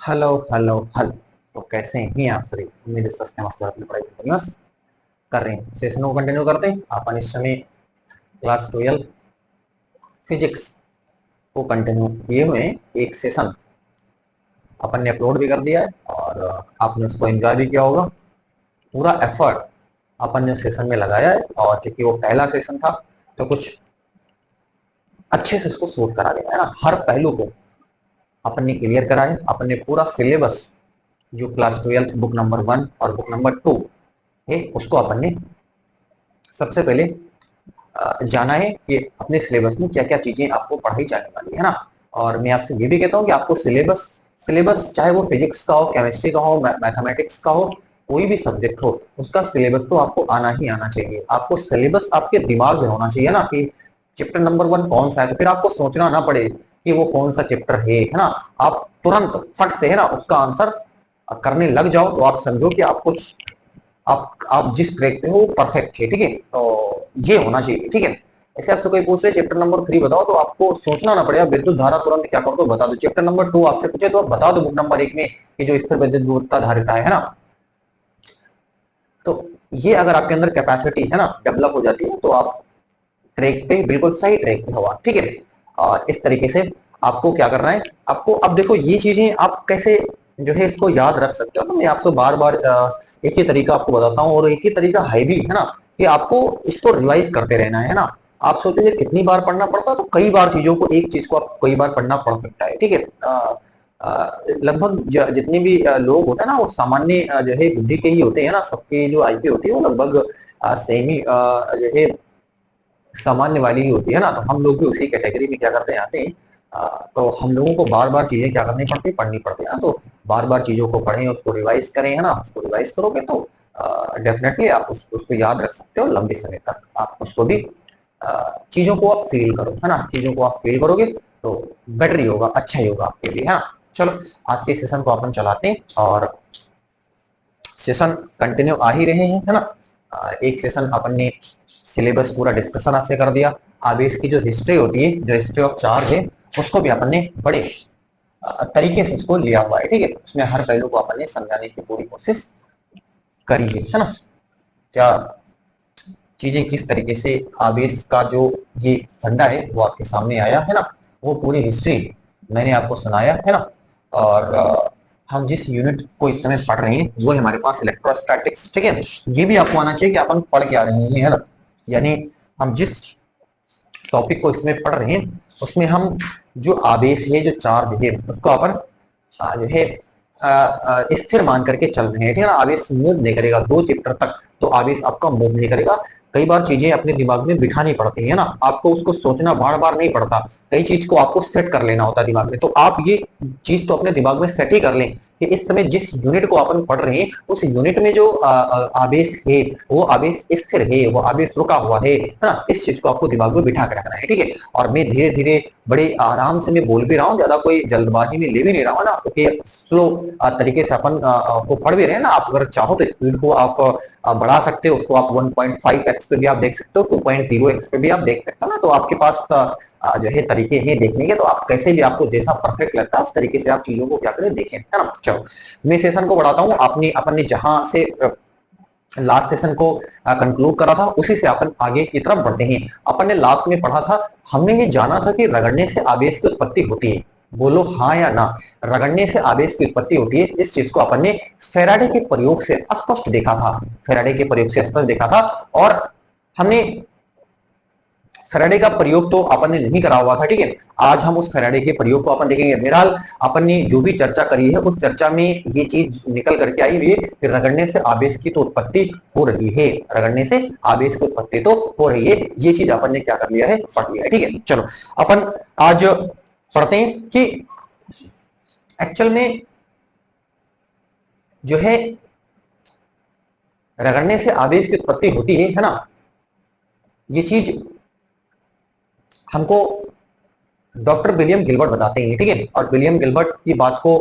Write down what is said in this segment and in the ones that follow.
Hello hello hello. तो कैसे हैं आप सभी? उम्मीद है स्वस्थ हैं, मस्त हैं, अपनी पढ़ाई कंटिन्यूअस कर रहे हैं। सेशन को कंटिन्यू करते हैं। अपन इस समय क्लास 12 फिजिक्स को कंटिन्यू किए हुए हैं। एक सेशन अपन ने अपलोड भी कर दिया है और आपने उसको एंजॉय भी किया होगा। पूरा एफर्ट अपन ने सेशन में लगाया है और क्योंकि वो पहला सेशन था तो कुछ अच्छे से उसको शूट करा देना है ना। हर पहलू को अपन ने क्लियर कराया। अपन ने पूरा सिलेबस जो क्लास 12 बुक नंबर 1 और बुक नंबर 2 है उसको अपन ने सबसे पहले जाना है कि अपने सिलेबस में क्या क्या चीजें आपको पढ़ाई जाने वाली है ना। और मैं आपसे ये भी कहता हूँ कि आपको सिलेबस सिलेबस चाहे वो फिजिक्स का हो, केमिस्ट्री का हो, मैथमेटिक्स का हो, कोई भी सब्जेक्ट हो, उसका सिलेबस तो आपको आना ही आना चाहिए। आपको सिलेबस आपके दिमाग में होना चाहिए ना कि चैप्टर नंबर 1 कौन सा है, तो फिर आपको सोचना ना पड़े कि वो कौन सा चैप्टर है ना। आप तुरंत फट से है ना उसका आंसर करने लग जाओ तो आप समझो कि आप कुछ आप जिस ट्रैक पे हो परफेक्ट है। ठीक है, तो ये होना चाहिए। ठीक है, ऐसे आपसे कोई पूछ रहे चैप्टर नंबर 3 बताओ तो आपको सोचना ना पड़ेगा, विद्युत धारा तुरंत क्या कर दो बता दो। चैप्टर नंबर 2 आपसे पूछे तो आप बता दो बुक नंबर 1 में कि जो स्थिर विद्युत गुरुत्वा धारिता है ना। तो ये अगर आपके अंदर कैपेसिटी है ना डेवलप हो जाती है तो आप ट्रैक पे बिल्कुल सही ट्रैक पे हो आप। ठीक है, और इस तरीके से आपको क्या करना है, आपको अब देखो ये चीजें आप कैसे जो है इसको याद रख सकते हो। तो मैं आपसे बार बार एक ही तरीका आपको बताता हूँ और एक ही तरीका है भी है ना कि आपको इसको रिवाइज करते रहना है ना। आप सोचोगे कितनी बार पढ़ना पड़ता है, तो कई बार चीजों को एक चीज को आप कई बार पढ़ना पड़ सकता है। ठीक है, लगभग जितने भी लोग होते हैं ना वो सामान्य जो है बुद्धि के ही होते हैं ना। सबके जो आईक्यू होती है वो लगभग सेम ही जो है सामान्य वाली ही होती है ना। तो हम लोग भी उसी कैटेगरी में क्या करते हैं आते हैं। तो हम लोगों को बार बार चीजें क्या करनी पड़ती है, पढ़नी पड़ती है ना। तो बार बार चीजों को पढ़ें, उसको रिवाइज करें है ना। उसको रिवाइज करोगे तो डेफिनेटली आप उसको याद रख सकते हो लंबे समय तक। आप उसको भी चीजों को आप फील करो है ना। चीजों को आप फील करोगे तो बेटर ही होगा, अच्छा ही होगा आपके लिए है ना। चलो आज के सेशन को अपन चलाते हैं और सेशन कंटिन्यू आ ही रहे हैं है ना। एक सेशन अपन ने सिलेबस पूरा डिस्कशन आपसे कर दिया। अब इसकी जो हिस्ट्री होती है, जो हिस्ट्री ऑफ चार्ज है, उसको भी अपन ने बड़े तरीके से इसको लिया हुआ है। ठीक है, उसमें हर पहलू को अपन ने समझाने की पूरी कोशिश करी है ना। क्या चीजें किस तरीके से आवेश का जो ये फंडा है वो आपके सामने आया है ना, वो पूरी हिस्ट्री मैंने आपको सुनाया है ना। और हम जिस यूनिट को इस समय पढ़ रहे हैं वो है हमारे पास इलेक्ट्रोस्टैटिक्स। ठीक है, ये भी आपको आना चाहिए कि अपन पढ़ के आ रहे हैं है ना। यानी हम जिस टॉपिक को इसमें पढ़ रहे हैं उसमें हम जो आवेश है, जो चार्ज है, उसको अपन जो है स्थिर मान करके चल रहे हैं। ठीक है ना, आवेश मूव नहीं करेगा 2 चैप्टर तक, तो आवेश आपका मूव नहीं करेगा। कई बार चीजें अपने दिमाग में बिठानी पड़ती है ना, आपको उसको सोचना बार बार नहीं पड़ता। कई चीज को आपको सेट कर लेना होता है दिमाग में। तो आप ये चीज तो अपने दिमाग में सेट ही कर लें कि इस समय जिस यूनिट को अपन पढ़ रहे हैं उस यूनिट में जो आवेश है वो आवेश स्थिर है, वो आवेश रुका हुआ है ना। इस चीज को आपको दिमाग में बिठा के रखना है। ठीक है, और मैं धीरे धीरे बड़े आराम से मैं बोल भी रहा हूँ, ज्यादा कोई जल्दबाजी में ले भी नहीं रहा हूँ ना, क्योंकि स्लो तरीके से अपन को पढ़ भी रहे हैं ना। आप अगर चाहो तो स्पीड को आप बढ़ा सकते हो, उसको आप 1.5x पे भी आप देख सकते हो, 2.0x पे भी आप देख सकते हो ना। तो आपके पास जो है तरीके हैं देखने के, तो आप कैसे भी आपको जैसा परफेक्ट लगता है उस तरीके से आप चीजों को क्या करें देखें है ना। चलो मैं सेशन को बढ़ाता हूँ। आपने अपन ने जहां से लास्ट सेशन को कंक्लूड करा था उसी से अपन आगे की तरफ बढ़ते हैं। अपन ने लास्ट में पढ़ा था, हमने ये जाना था कि रगड़ने से आवेश की उत्पत्ति होती है। बोलो हाँ या ना, रगड़ने से आवेश की उत्पत्ति होती है। इस चीज को अपन ने फैराडे के प्रयोग से स्पष्ट देखा था, फैराडे के प्रयोग से स्पष्ट देखा था। और हमने फैराडे का प्रयोग तो अपन ने नहीं करा हुआ था। ठीक है, आज हम उस फैराडे के प्रयोग को अपन देखेंगे। बहरहाल अपन ने जो भी चर्चा करी है उस चर्चा में ये चीज निकल करके आई हुई है कि रगड़ने से आवेश की तो उत्पत्ति हो रही है, रगड़ने से आवेश की उत्पत्ति तो हो रही है। ये चीज अपन ने क्या कर लिया है, पढ़ लिया है। ठीक है, चलो अपन आज पढ़ते हैं कि एक्चुअल में जो है रगड़ने से आवेश की उत्पत्ति होती है ना। ये चीज हमको डॉक्टर विलियम गिलबर्ट बताते हैं। ठीक है, और विलियम गिलबर्ट की बात को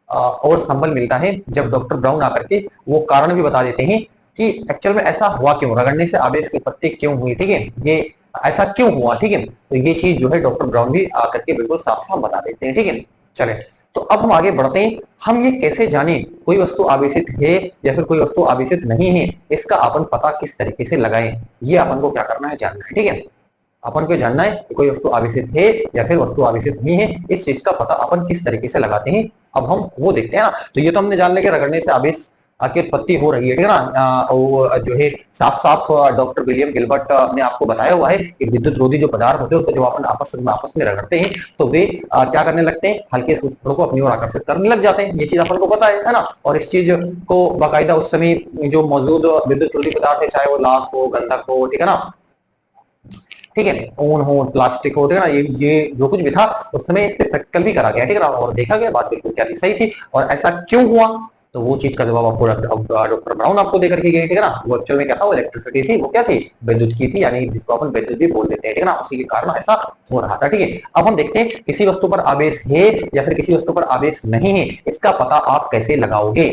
और संबल मिलता है जब डॉक्टर ब्राउन आकर के वो कारण भी बता देते हैं कि एक्चुअल में ऐसा हुआ क्यों, रगड़ने से आवेश की उत्पत्ति क्यों हुई। ठीक है, ये ऐसा क्यों हुआ। ठीक है, तो ये चीज जो है डॉक्टर ब्राउन भी आकर के बिल्कुल साफ साफ बता देते हैं। ठीक है, चले तो अब हम आगे बढ़ते हैं। हम ये कैसे जाने कोई वस्तु आवेशित है या फिर कोई वस्तु आवेशित नहीं है, इसका अपन पता किस तरीके से लगाएं, ये अपन को क्या करना है, जानना है। ठीक है, अपन को जानना है कि कोई वस्तु आवेशित है या फिर वस्तु आवेशित नहीं है, इस चीज का पता अपन किस तरीके से लगाते हैं, अब हम वो देखते हैं ना। तो ये तो हमने जान लिया कि रगड़ने से आवेश की उत्पत्ति हो रही है, ठीक है ना। वो जो है साफ साफ डॉक्टर विलियम गिलबर्ट ने आपको बताया हुआ है कि विद्युत रोधी जो पदार्थ होते हैं उसको जब अपन आपस में रगड़ते हैं तो वे क्या करने लगते हैं, हल्के सूक्ष्म को अपनी ओर आकर्षित करने लग जाते हैं। ये चीज अपन को पता है ना। और इस चीज को बाकायदा उस समय जो मौजूद विद्युत रोधी पदार्थ है, चाहे वो लाख हो, गंधक हो, ठीक है ना, ठीक है, ऊन हो, प्लास्टिक हो, ठीक है ना, ये जो कुछ भी था उस समय इस पे प्रैक्टिकल भी करा गया, ठीक है ना, और देखा गया बात बिल्कुल क्या थी, सही थी। और ऐसा क्यों हुआ, तो वो चीज का जवाब आपको डॉक्टर ब्राउन आपको देकर के गए, ठीक है ना। वो एक्चुअल में क्या था, वो इलेक्ट्रिसिटी थी, वो क्या थी, विद्युत की थी, यानी जिसको अपन विद्युत भी बोल देते हैं, ठीक है ना, उसी के कारण ऐसा हो रहा था। ठीक है, अब हम देखते हैं किसी वस्तु पर आवेश है या फिर किसी वस्तु पर आवेश नहीं है, इसका पता आप कैसे लगाओगे,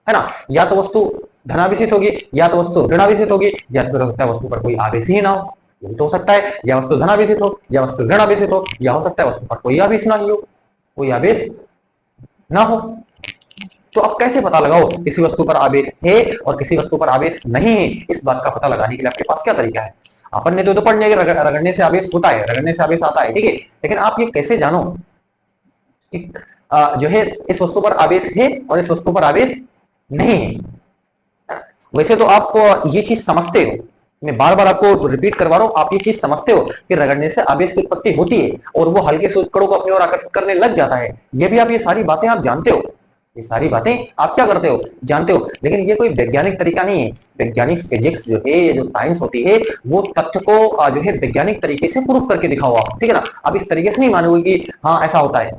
है ना। या तो वस्तु धनावेशित होगी, या तो वस्तु ऋणावेशित होगी, या फिर हो सकता है वस्तु पर कोई आवेश ही ना हो, ये तो हो सकता है, या वस्तु धनावेशित हो या वस्तु ऋणावेशित हो, या हो सकता है वस्तु पर कोई आवेश ना ही हो, कोई आवेश ना हो। तो अब कैसे पता लगाओ किसी वस्तु पर आवेश है और किसी वस्तु पर आवेश नहीं है, इस बात का पता लगाने के लिए आपके पास क्या तरीका है। अपन ने तो पढ़ने के रगड़ने से आवेश होता है, रगड़ने से आवेश आता है, ठीक है, लेकिन आप ये कैसे जानो कि जो है इस वस्तु पर आवेश है और इस वस्तु पर आवेश नहीं है। वैसे तो आप ये चीज समझते हो, मैं बार बार आपको रिपीट करवा रहा हूं, आप ये चीज समझते हो कि रगड़ने से आवेश की उत्पत्ति होती है और वो हल्के सूचकांकों को अपनी ओर आकर्षित करने लग जाता है। ये भी आप, ये सारी बातें आप जानते हो, ये सारी बातें आप क्या करते हो, जानते हो, लेकिन ये कोई वैज्ञानिक तरीका नहीं है। वैज्ञानिक फिजिक्स जो है, ये जो साइंस होती है, वो तथ्य को जो है वैज्ञानिक तरीके से प्रूफ करके दिखाओ आप, ठीक है ना। अब इस तरीके से नहीं मानोगे कि हाँ ऐसा होता है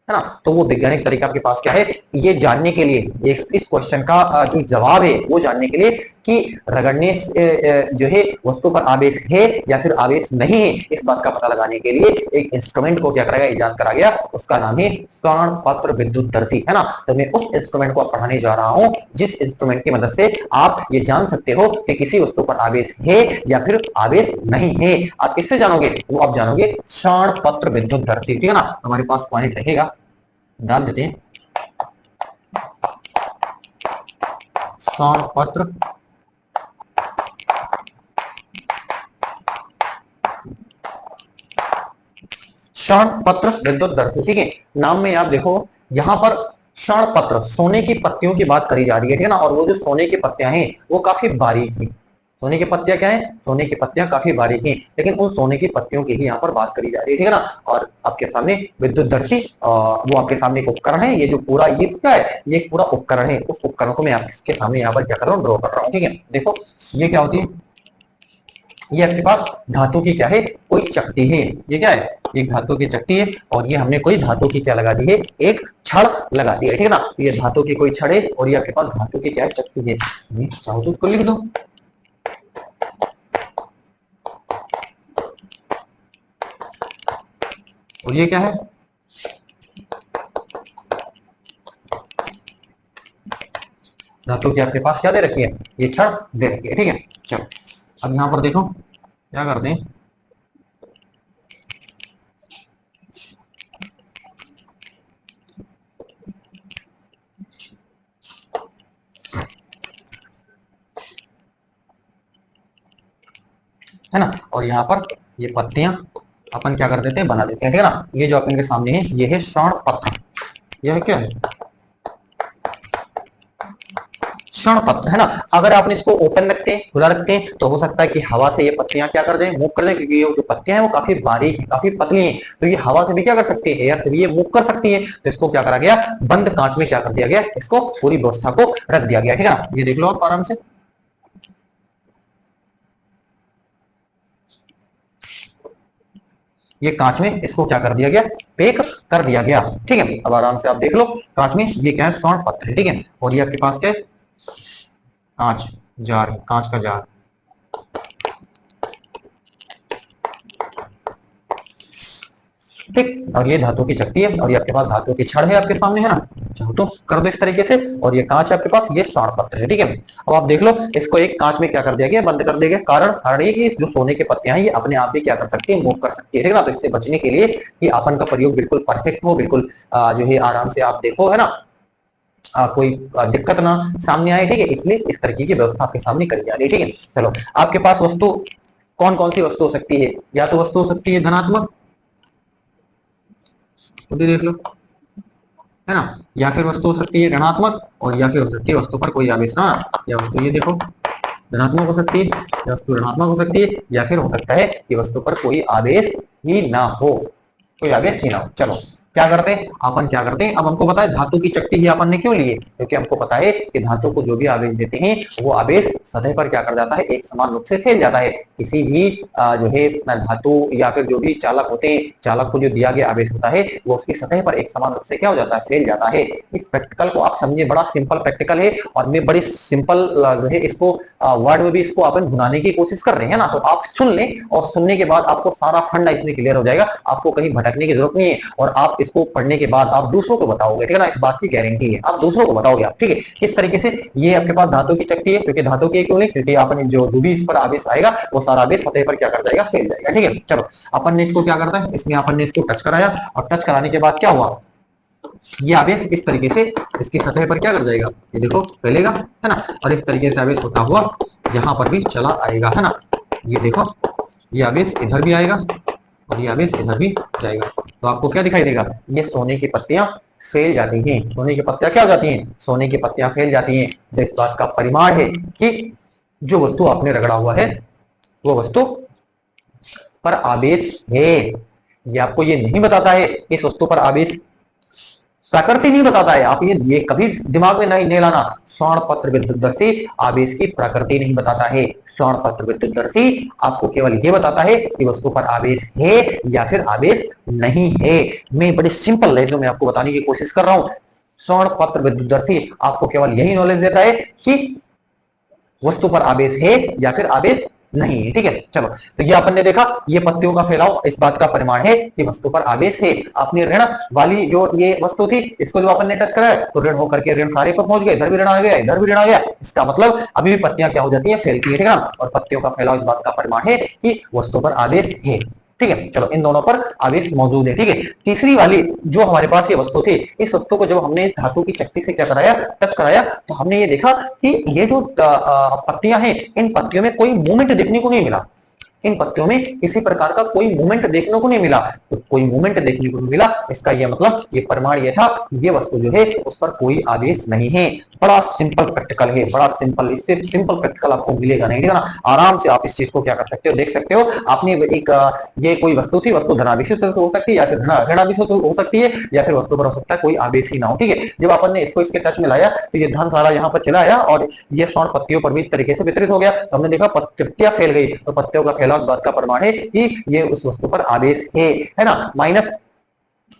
ना। तो वो वैज्ञानिक तरीका आपके पास क्या है, ये जानने के लिए, इस क्वेश्चन का जो जवाब है वो जानने के लिए कि रगड़ने से जो है वस्तु पर आवेश है या फिर आवेश नहीं है, इस बात का पता लगाने के लिए एक इंस्ट्रूमेंट को क्या करा इजाद करा गया, उसका नाम है स्वर्ण विद्युत दर्शी, है ना। तो मैं उस इंस्ट्रूमेंट को पढ़ाने जा रहा हूं जिस इंस्ट्रूमेंट की मदद से आप ये जान सकते हो कि किसी वस्तु पर आवेश है या फिर आवेश नहीं है। आप किससे जानोगे, वो आप जानोगे क्षण विद्युत दर्शी, ठीक है ना। हमारे पास पॉइंट रहेगा, डाल देते हैं, क्षण पत्र विद्युत दर्शी, ठीक है। नाम में आप देखो यहां पर क्षण पत्र, सोने की पत्तियों की बात करी जा रही है, ठीक है ना। और वो जो सोने की पत्तियां हैं वो काफी बारीक हैं। सोने की पत्तियां क्या है, सोने की पत्तियां काफी बारीक हैं, लेकिन उन सोने की पत्तियों की ही यहाँ पर बात करी जा रही है, ठीक है ना। और आपके सामने विद्युत दर्शी, वो आपके सामने एक उपकरण है, ये जो पूरा ये क्या है, ये एक पूरा उपकरण है। उस उपकरण को मैं आपके सामने यहाँ पर क्या कर रहा हूँ, ड्रॉ कर रहा हूँ, ठीक है। देखो ये क्या होती है, ये आपके पास धातु की क्या है, कोई चकती है, ये क्या है, एक धातु की चकती है, और ये हमने कोई धातु की क्या लगा दी है, एक छड़ लगा दी है, ठीक है ना। ये धातु की कोई छड़ है और ये आपके पास धातु की क्या है, चकती है। चाहो तो उसको लिख दो, और ये क्या है, धातु की आपके पास क्या दे रखी है, ये छड़ दे रखी है, ठीक है। चलो अब यहां पर देखो क्या करते हैं, है ना। और यहाँ पर ये पत्तियां अपन क्या कर देते हैं, बना देते हैं, ठीक है ना। ये जो अपन के सामने है ये है क्षण पत्र, यह क्या है, क्षण पत्र, है ना। अगर आपने इसको ओपन रखते हैं, खुला रखते हैं, तो हो सकता है कि हवा से ये पत्तियां क्या कर दें, मूव कर दें, क्योंकि ये जो पत्तियां हैं वो काफी बारीक है, काफी पतली हैं, तो ये हवा से भी क्या कर सकती है, एयर से भी ये मूव कर सकती है। तो इसको क्या करा गया, बंद कांच में क्या कर दिया गया, इसको पूरी व्यवस्था को रख दिया गया, ठीक है ना। ये देख लो आप आराम से, ये कांच में इसको क्या कर दिया गया, पैक कर दिया गया, ठीक है। अब आराम से आप देख लो कांच में ये क्या है, स्वर्ण पत्र है, ठीक है। और ये आपके पास क्या है, कांच, जार, कांच का जार, ठीक। और ये धातु की चक्की है और ये आपके पास धातु की छड़ है आपके सामने, है ना। चाहो तो कर दो इस तरीके से। और ये कांच है आपके पास, ये स्वर्ण पत्र है, ठीक है। अब आप देख लो, इसको एक कांच में क्या कर दिया गया, बंद कर दिया गया। कारण ये कि जो सोने के पत्तियां हैं ये अपने आप भी क्या कर सकती है, मूव कर सकती है, ठीक है ना। तो इससे बचने के लिए कि आपन का प्रयोग बिल्कुल परफेक्ट हो, बिल्कुल जो है आराम से आप देखो, है ना, कोई दिक्कत ना सामने आए, ठीक है, इसलिए इस तरीके की व्यवस्था आपके सामने करी जा रही है, ठीक है। चलो, आपके पास वस्तु कौन कौन सी वस्तु हो सकती है, या तो वस्तु हो सकती है धनात्मक, खुद ही देख लो, है ना, या फिर वस्तु हो सकती है ऋणात्मक, और या फिर हो सकती है वस्तु पर कोई आवेश ना, या वस्तु ये देखो धनात्मक हो सकती है, या वस्तु ऋणात्मक हो सकती है, या फिर हो सकता है कि वस्तु पर कोई आवेश ही ना हो, कोई आवेश ही ना हो। चलो, क्या करते हैं अपन, क्या करते हैं, अब हमको पता है धातु की चक्की ही अपन ने क्यों लिए, क्योंकि हमको पता है कि धातु को जो भी आवेश देते हैं वो आवेश सतह पर क्या कर जाता है, एक समान रूप से फैल जाता है। किसी भी जो है धातु या फिर जो भी चालक होते हैं, चालक को जो दिया गया आवेश होता है वो उसकी सतह पर एक समान रूप से क्या हो जाता है, फैल जाता है। इस प्रैक्टिकल को आप समझिए, बड़ा सिंपल प्रैक्टिकल है, और मैं बड़ी सिंपल जो है इसको वर्ड में भी इसको अपन भुनाने की कोशिश कर रहे हैं ना। तो आप सुन लें, और सुनने के बाद आपको सारा फंडा इसमें क्लियर हो जाएगा, आपको कहीं भटकने की जरूरत नहीं है। और आप इसको पढ़ने के बाद आप दूसरों को बताओगे, ठीक है ना, इस बात की गारंटी है, आप दूसरों को बताओगे आप, ठीक है। किस तरीके से, ये आपके पास धातु की चक्की है, क्योंकि धातु की क्यों नहीं, क्योंकि आपने जो भी इस पर आवेश आएगा वो सारा आवेश सतह पर क्या कर जाएगा, फैल जाएगा, ठीक है। चलो, अपन ने इसको क्या करता है, इसमें अपन ने इसको टच कराया, और टच कराने के बाद क्या हुआ, ये आवेश इस तरीके से इसकी सतह पर क्या कर जाएगा, ये देखो फैलेगा, है ना। और इस तरीके से आवेश होता हुआ यहाँ पर भी चला आएगा, है ना। ये देखो, ये आवेश इधर भी आएगा और ये आवेश इधर भी जाएगा, तो आपको क्या दिखाई देगा, ये सोने की पत्तियां फैल जाती हैं। सोने की पत्तियां क्या हो जाती हैं, सोने की पत्तियां फैल जाती हैं, जो इस बात का परिमाण है कि जो वस्तु आपने रगड़ा हुआ है वो वस्तु पर आवेश है। ये आपको ये नहीं बताता है इस वस्तु पर आवेश, प्रकृति नहीं बताता है। आप ये कभी दिमाग में नहीं लाना, स्वर्ण पत्र विद्युतदर्शी आवेश की प्रकृति नहीं बताता है। स्वर्ण पत्र विद्युतदर्शी आपको केवल ये बताता है कि वस्तु पर आवेश है या फिर आवेश नहीं है। मैं बड़े सिंपल लहजों में आपको बताने की कोशिश कर रहा हूं। स्वर्ण पत्र विद्युतदर्शी आपको केवल यही नॉलेज देता है कि वस्तु पर आवेश है या फिर आवेश नहीं है, ठीक है। चलो, तो ये अपन ने देखा, ये पत्तियों का फैलाव इस बात का परिमाण है कि वस्तु पर आवेश है। अपनी ऋण वाली जो ये वस्तु थी, इसको जो अपन ने टच करा तो ऋण होकर के ऋण सारे पर पहुंच गए, इधर भी ऋण आ गया, इधर भी ऋण आ गया। इसका मतलब अभी भी पत्तियां क्या हो जाती है, फैलती है, ठीक है ना। और पत्तियों का फैलाव इस बात का परिमाण है कि वस्तु पर आवेश है, ठीक है। चलो, इन दोनों पर आवेश मौजूद है, ठीक है। तीसरी वाली जो हमारे पास ये वस्तु थी, इस वस्तु को जब हमने इस धातु की चक्की से क्या कराया, टच कराया, तो हमने ये देखा कि ये जो पत्तियां हैं, इन पत्तियों में कोई मूवमेंट देखने को नहीं मिला। इन पत्तियों में किसी प्रकार का कोई मूवमेंट देखने को नहीं मिला। तो कोई मूवमेंट देखने को नहीं मिला, इसका यह मतलब, ये प्रमाण ये था कि ये वस्तु जो है उस पर कोई आवेश नहीं है। बड़ा सिंपल प्रैक्टिकल है, बड़ा सिंपल, इससे सिंपल प्रैक्टिकल आपको मिलेगा नहीं, ठीक है ना। आराम से आप इस चीज को क्या कर सकते हो, देख सकते हो। आपने एक ये कोई वस्तु थी, वस्तु धनावेशित हो सकती है या फिर ऋणावेशित हो सकती है, या फिर वस्तु पर हो सकता है कोई आवेश ही ना हो, ठीक है। जब अपन ने इसको इसके टच में लाया तो ये धन सारा यहाँ पर चला आया और ये स्वर्ण पत्तियों पर भी इस तरीके से वितरित हो गया। तो हमने देखा पत्तियां फैल गई, तो पत्तियों का फैलाव इस बात का प्रमाण है कि ये उस वस्तु पर आवेश है ना। माइनस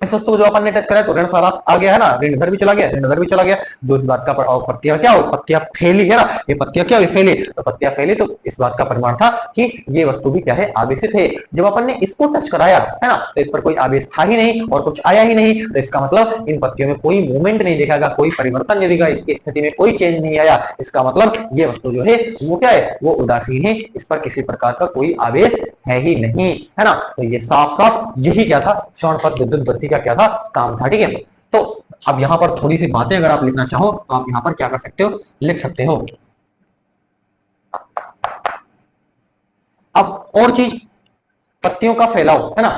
इस वस्तु को जो अपन ने टच करा तो ऋण सारा आ गया, है ना, ऋण इधर भी चला गया, ऋण इधर भी चला गया, जो इस बात का पत्तियां क्या हो, पत्तियां फैली, है ना। ये पत्तियां क्या हुई, फैली, तो पत्तियां फैली तो इस बात का प्रमाण था कि ये वस्तु भी क्या है, आवेशित है। जब अपन ने इसको टच कराया, है ना, तो इस पर कोई आवेश था ही नहीं और कुछ आया ही नहीं, तो इसका मतलब इन पत्तियों में कोई मूवमेंट नहीं देखा गया, कोई परिवर्तन नहीं दिखा, इसकी स्थिति में कोई चेंज नहीं आया। इसका मतलब ये वस्तु जो है वो क्या है, वो उदासीन है, इस पर किसी प्रकार का कोई आवेश है ही नहीं, है ना। तो ये साफ साफ यही क्या था, स्वर्ण पत्र विद्युतदर्शी का क्या था, काम था, ठीक है। तो अब यहां पर थोड़ी सी बातें अगर आप लिखना चाहो तो आप यहां पर क्या कर सकते हो, लिख सकते हो। अब और चीज, पत्तियों का फैलाव, है ना,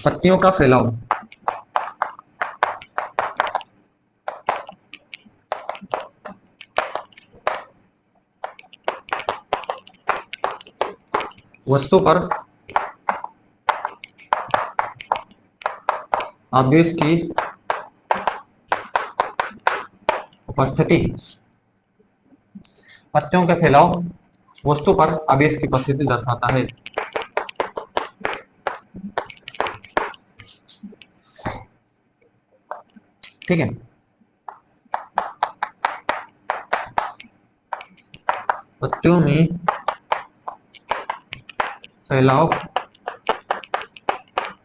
पत्तियों का फैलाव, वस्तु पर आवेश की उपस्थिति, पत्तियों का फैलाव वस्तु पर आवेश की उपस्थिति दर्शाता है। ठीक है, पत्तियों में फैलाव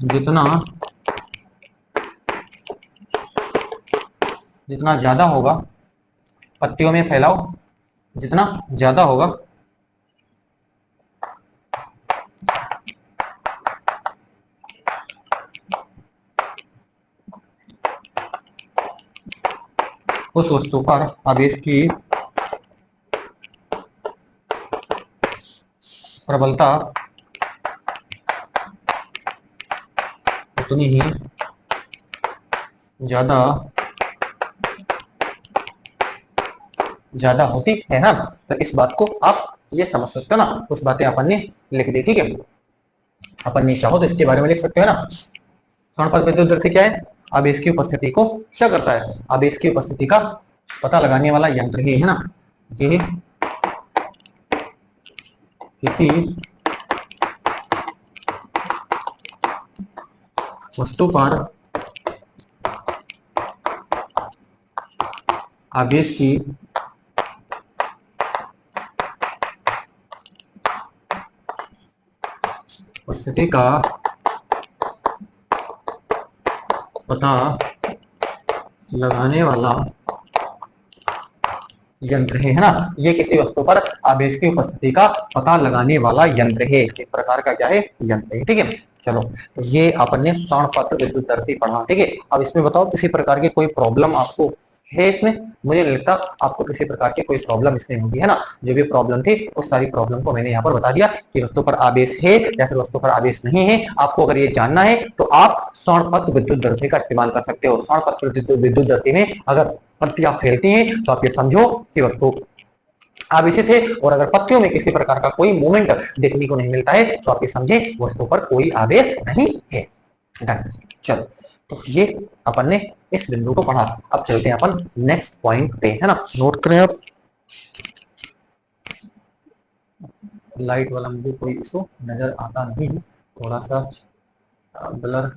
जितना जितना ज्यादा होगा पत्तियों में फैलाव, जितना ज्यादा होगा उस वस्तु पर आवेश की प्रबलता उतनी ही ज्यादा ज्यादा होती है ना। तो इस बात को आप ये समझ सकते हो ना, उस बातें अपन ने लिख दी, ठीक है। अपन ने चाहो तो इसके बारे में लिख सकते हो ना। स्वर्ण विद्युत दर से क्या है, आवेश की उपस्थिति को क्या करता है, आवेश की उपस्थिति का पता लगाने वाला यंत्र ही है ना। ये किसी वस्तु पर आवेश की उपस्थिति का पता लगाने वाला यंत्र है ना। ये किसी वस्तु पर आवेश की उपस्थिति का पता लगाने वाला यंत्र है, एक प्रकार का क्या है, यंत्र है, ठीक है। चलो, तो ये अपन ने स्वर्ण विद्युत दर से पढ़ा, ठीक है। अब इसमें बताओ किसी प्रकार की कोई प्रॉब्लम आपको है इसमें, मुझे नहीं लगता आपको किसी प्रकार की कोई प्रॉब्लम इसमें होगी, है ना। जो भी प्रॉब्लम थी उस सारी प्रॉब्लम को मैंने यहाँ पर बता दिया कि वस्तु पर आवेश है या फिर वस्तु पर आवेश नहीं है। आपको अगर ये जानना है तो आप स्वर्ण विद्युत दर्शी का इस्तेमाल कर सकते हो। स्वर्ण विद्युत दर्शी में अगर पत्तियां फैलती हैं तो आप ये समझो कि वस्तु आवेशित है, और अगर पत्तियों में किसी प्रकार का कोई मूवमेंट देखने को नहीं मिलता है तो आप ये समझे वस्तु पर कोई आवेश नहीं है। डन। चलो, तो ये अपन ने इस बिंदु को पढ़ा। अब चलते हैं अपन नेक्स्ट पॉइंट पे, है ना। नोट करें आप। लाइट वाला मुझे कोई इशू नजर आता नहीं है, थोड़ा सा ब्लर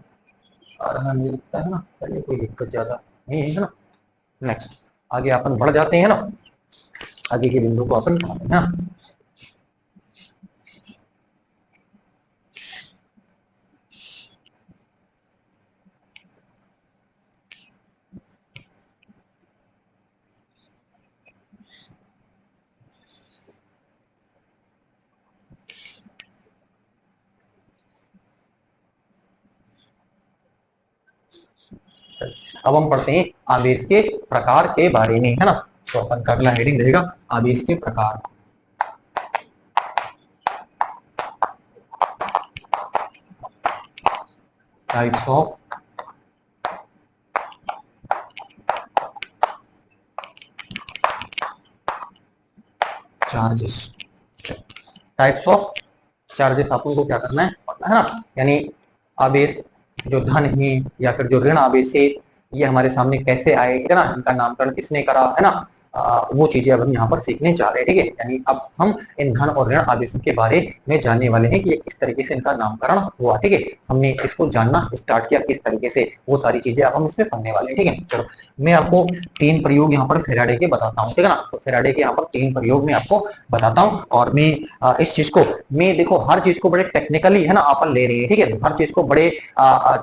आ रहा है मुझे लगता है ना, चलिए कोई दिक्कत ज्यादा नहीं है ना। नेक्स्ट आगे अपन बढ़ जाते हैं ना, आगे के बिंदु को अपन पढ़ाते हैं ना। अब हम पढ़ते हैं आवेश के प्रकार के बारे में, है ना। तो अपन का अगला हेडिंग रहेगा आवेश के प्रकार, types of charges. Types of charges अपन को क्या करना है ना। यानी आवेश जो धन है या फिर जो ऋण आवेश है, ये हमारे सामने कैसे आए, ठीक है ना, इनका नामकरण किसने करा, है ना। वो चीजें अब हम यहाँ पर सीखने जा रहे हैं, ठीक है। यानी अब हम इन धन और ऋण आवेशों के बारे में जानने वाले हैं कि ये किस तरीके से इनका नामकरण हुआ, ठीक है। हमने इसको जानना स्टार्ट किया किस तरीके से, वो सारी चीजें अब हम इसमें पढ़ने वाले हैं, ठीक है। चलो, मैं आपको 3 प्रयोग यहाँ पर फैराडे के बताता हूँ, ठीक है ना। तो फैराडे के यहाँ पर 3 प्रयोग मैं आपको बताता हूँ, और मैं इस चीज को, मैं देखो हर चीज को बड़े टेक्निकली, है ना, अपन ले रहे हैं, ठीक है। हर चीज को बड़े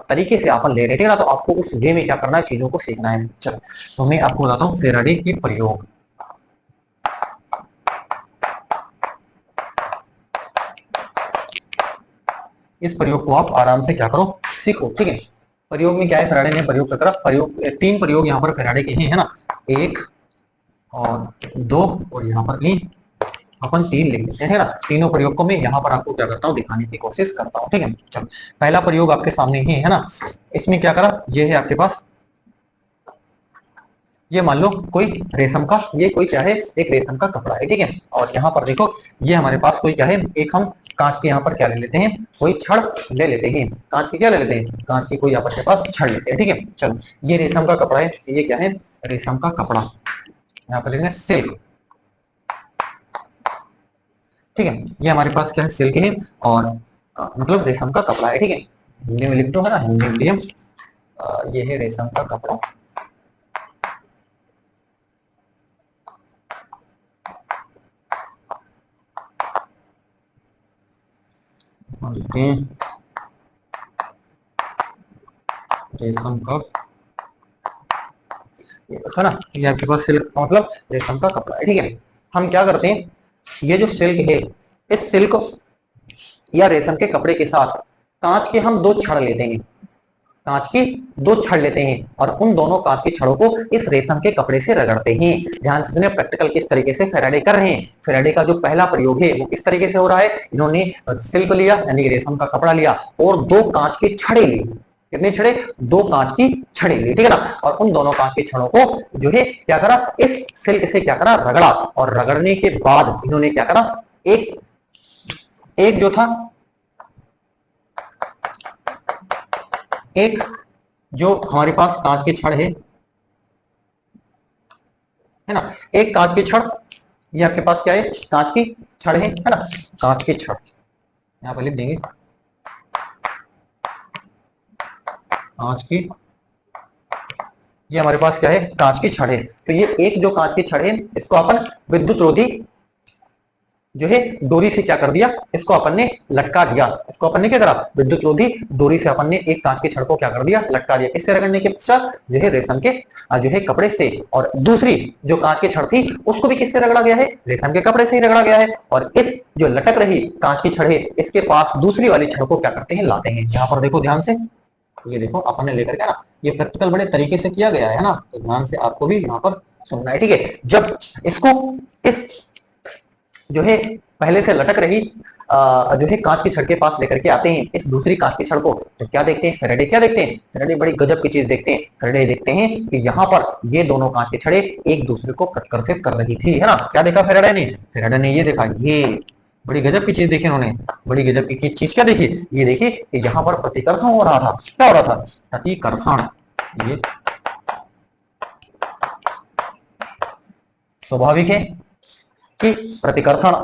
तरीके से अपन ले रहे हैं, ठीक है ना। तो आपको उस वे में क्या करना है, चीजों को सीखना है। चलो, तो मैं आपको बताता हूँ फैराडे के प्रयोग। इस प्रयोग को आप आराम से क्या करो, सीखो, ठीक है। प्रयोग में क्या है, फैराडे ने प्रयोग की तरफ प्रयोग 3 प्रयोग यहाँ पर फैराडे के हैं, है ना। 1 और 2 और यहाँ पर 3, अपन 3 लिख लेते हैं ना। तीनों प्रयोग को मैं यहाँ पर आपको क्या करता हूँ, दिखाने की कोशिश करता हूँ, ठीक है। चलो, पहला प्रयोग आपके सामने ही है ना। इसमें क्या करा, ये है आपके पास, ये मान लो कोई रेशम का, ये कोई क्या है, एक रेशम का कपड़ा है, ठीक है। और यहाँ पर देखो ये हमारे पास कोई क्या है, एक हम कांच के यहाँ पर क्या ले लेते हैं, कोई छड़ ले लेते हैं। कांच की क्या ले लेते हैं, कांच की कोई यहाँ पर के पास छड़ लेते हैं, ठीक है। चलो, ये रेशम का कपड़ा है, ये क्या है, रेशम का कपड़ा, यहाँ पर लेंगे सिल्क, ठीक है। ये हमारे पास क्या है, सिल्क है, और मतलब रेशम का कपड़ा है, ठीक है। हिंदी में लिख दो, है ना, हिंदी मीडियम। ये है रेशम का कपड़ा, रेशम का, है ना, ये आपके पास सिल्क का मतलब रेशम का कपड़ा है, ठीक है। हम क्या करते हैं, ये जो सिल्क है, इस सिल्क या रेशम के कपड़े के साथ कांच के हम दो छड़ लेते हैं, कांच की दो छड़ लेते हैं और उन दोनों कांच की छड़ों को इस रेशम के कपड़े से रगड़ते हैं। ध्यान से सुनिए, प्रैक्टिकल किस तरीके से फैराडे कर रहे हैं। फैराडे का जो पहला प्रयोग है वो किस तरीके से हो रहा है, इन्होंने सिल्क लिया यानी रेशम का कपड़ा लिया और दो कांच की छड़े ली। कितनी छड़े, दो कांच की छड़े ली, ठीक है ना। और उन दोनों कांच की छड़ों को जो है क्या करा, इस सिल्क से क्या करा, रगड़ा। और रगड़ने के बाद इन्होंने क्या करा, एक एक जो था, एक जो हमारे पास कांच की छड़ है ना, एक कांच की छड़, ये आपके पास क्या है, कांच की छड़ है ना, कांच की छड़ यहां पर लिख देंगे, कांच की, ये हमारे पास क्या है, कांच की छड़ है। तो ये एक जो कांच की छड़ है, इसको अपन विद्युत रोधी जो है डोरी से क्या कर दिया, इसको अपन ने लटका दिया। इसको अपन ने क्या करा, विद्युत रोधी डोरी से अपन ने एक कांच की छड़ को क्या कर दिया, लटका दिया। किससे रगड़ने के पश्चात, जो है रेशम के जो है कपड़े से। और दूसरी जो कांच की छड़ थी उसको भी किससे रगड़ा गया है, रेशम के कपड़े से ही रगड़ा गया है। और इस जो लटक रही कांच की छड़ है, इसके पास दूसरी वाली छड़ को क्या करते हैं, लाते हैं। यहाँ पर देखो ध्यान से, ये देखो अपन ने लेकर के ना, ये प्रैक्टिकल बड़े तरीके से किया गया है ना, तो ध्यान से आपको भी यहाँ पर सुनना है, ठीक है। जब इसको इस जो है पहले से लटक रही जो है कांच की छड़ के पास लेकर के आते हैं इस दूसरी कांच की छड़ को, तो क्या देखते हैं, फैराडे क्या देखते हैं, फैराडे बड़ी गजब की चीज देखते हैं। फैराडे देखते हैं कि यहाँ पर ये दोनों कांच के छड़े एक दूसरे को प्रतिकर्षित कर रही थी, है ना। क्या देखा फैराडे ने, फैराडे ने ये देखा, ये बड़ी गजब की चीज देखी उन्होंने, बड़ी गजब की चीज क्या देखी, ये देखी कि यहाँ पर प्रतिकर्षण हो रहा था। क्या हो रहा था, प्रतिकर्षण। ये स्वाभाविक है कि प्रतिकर्षण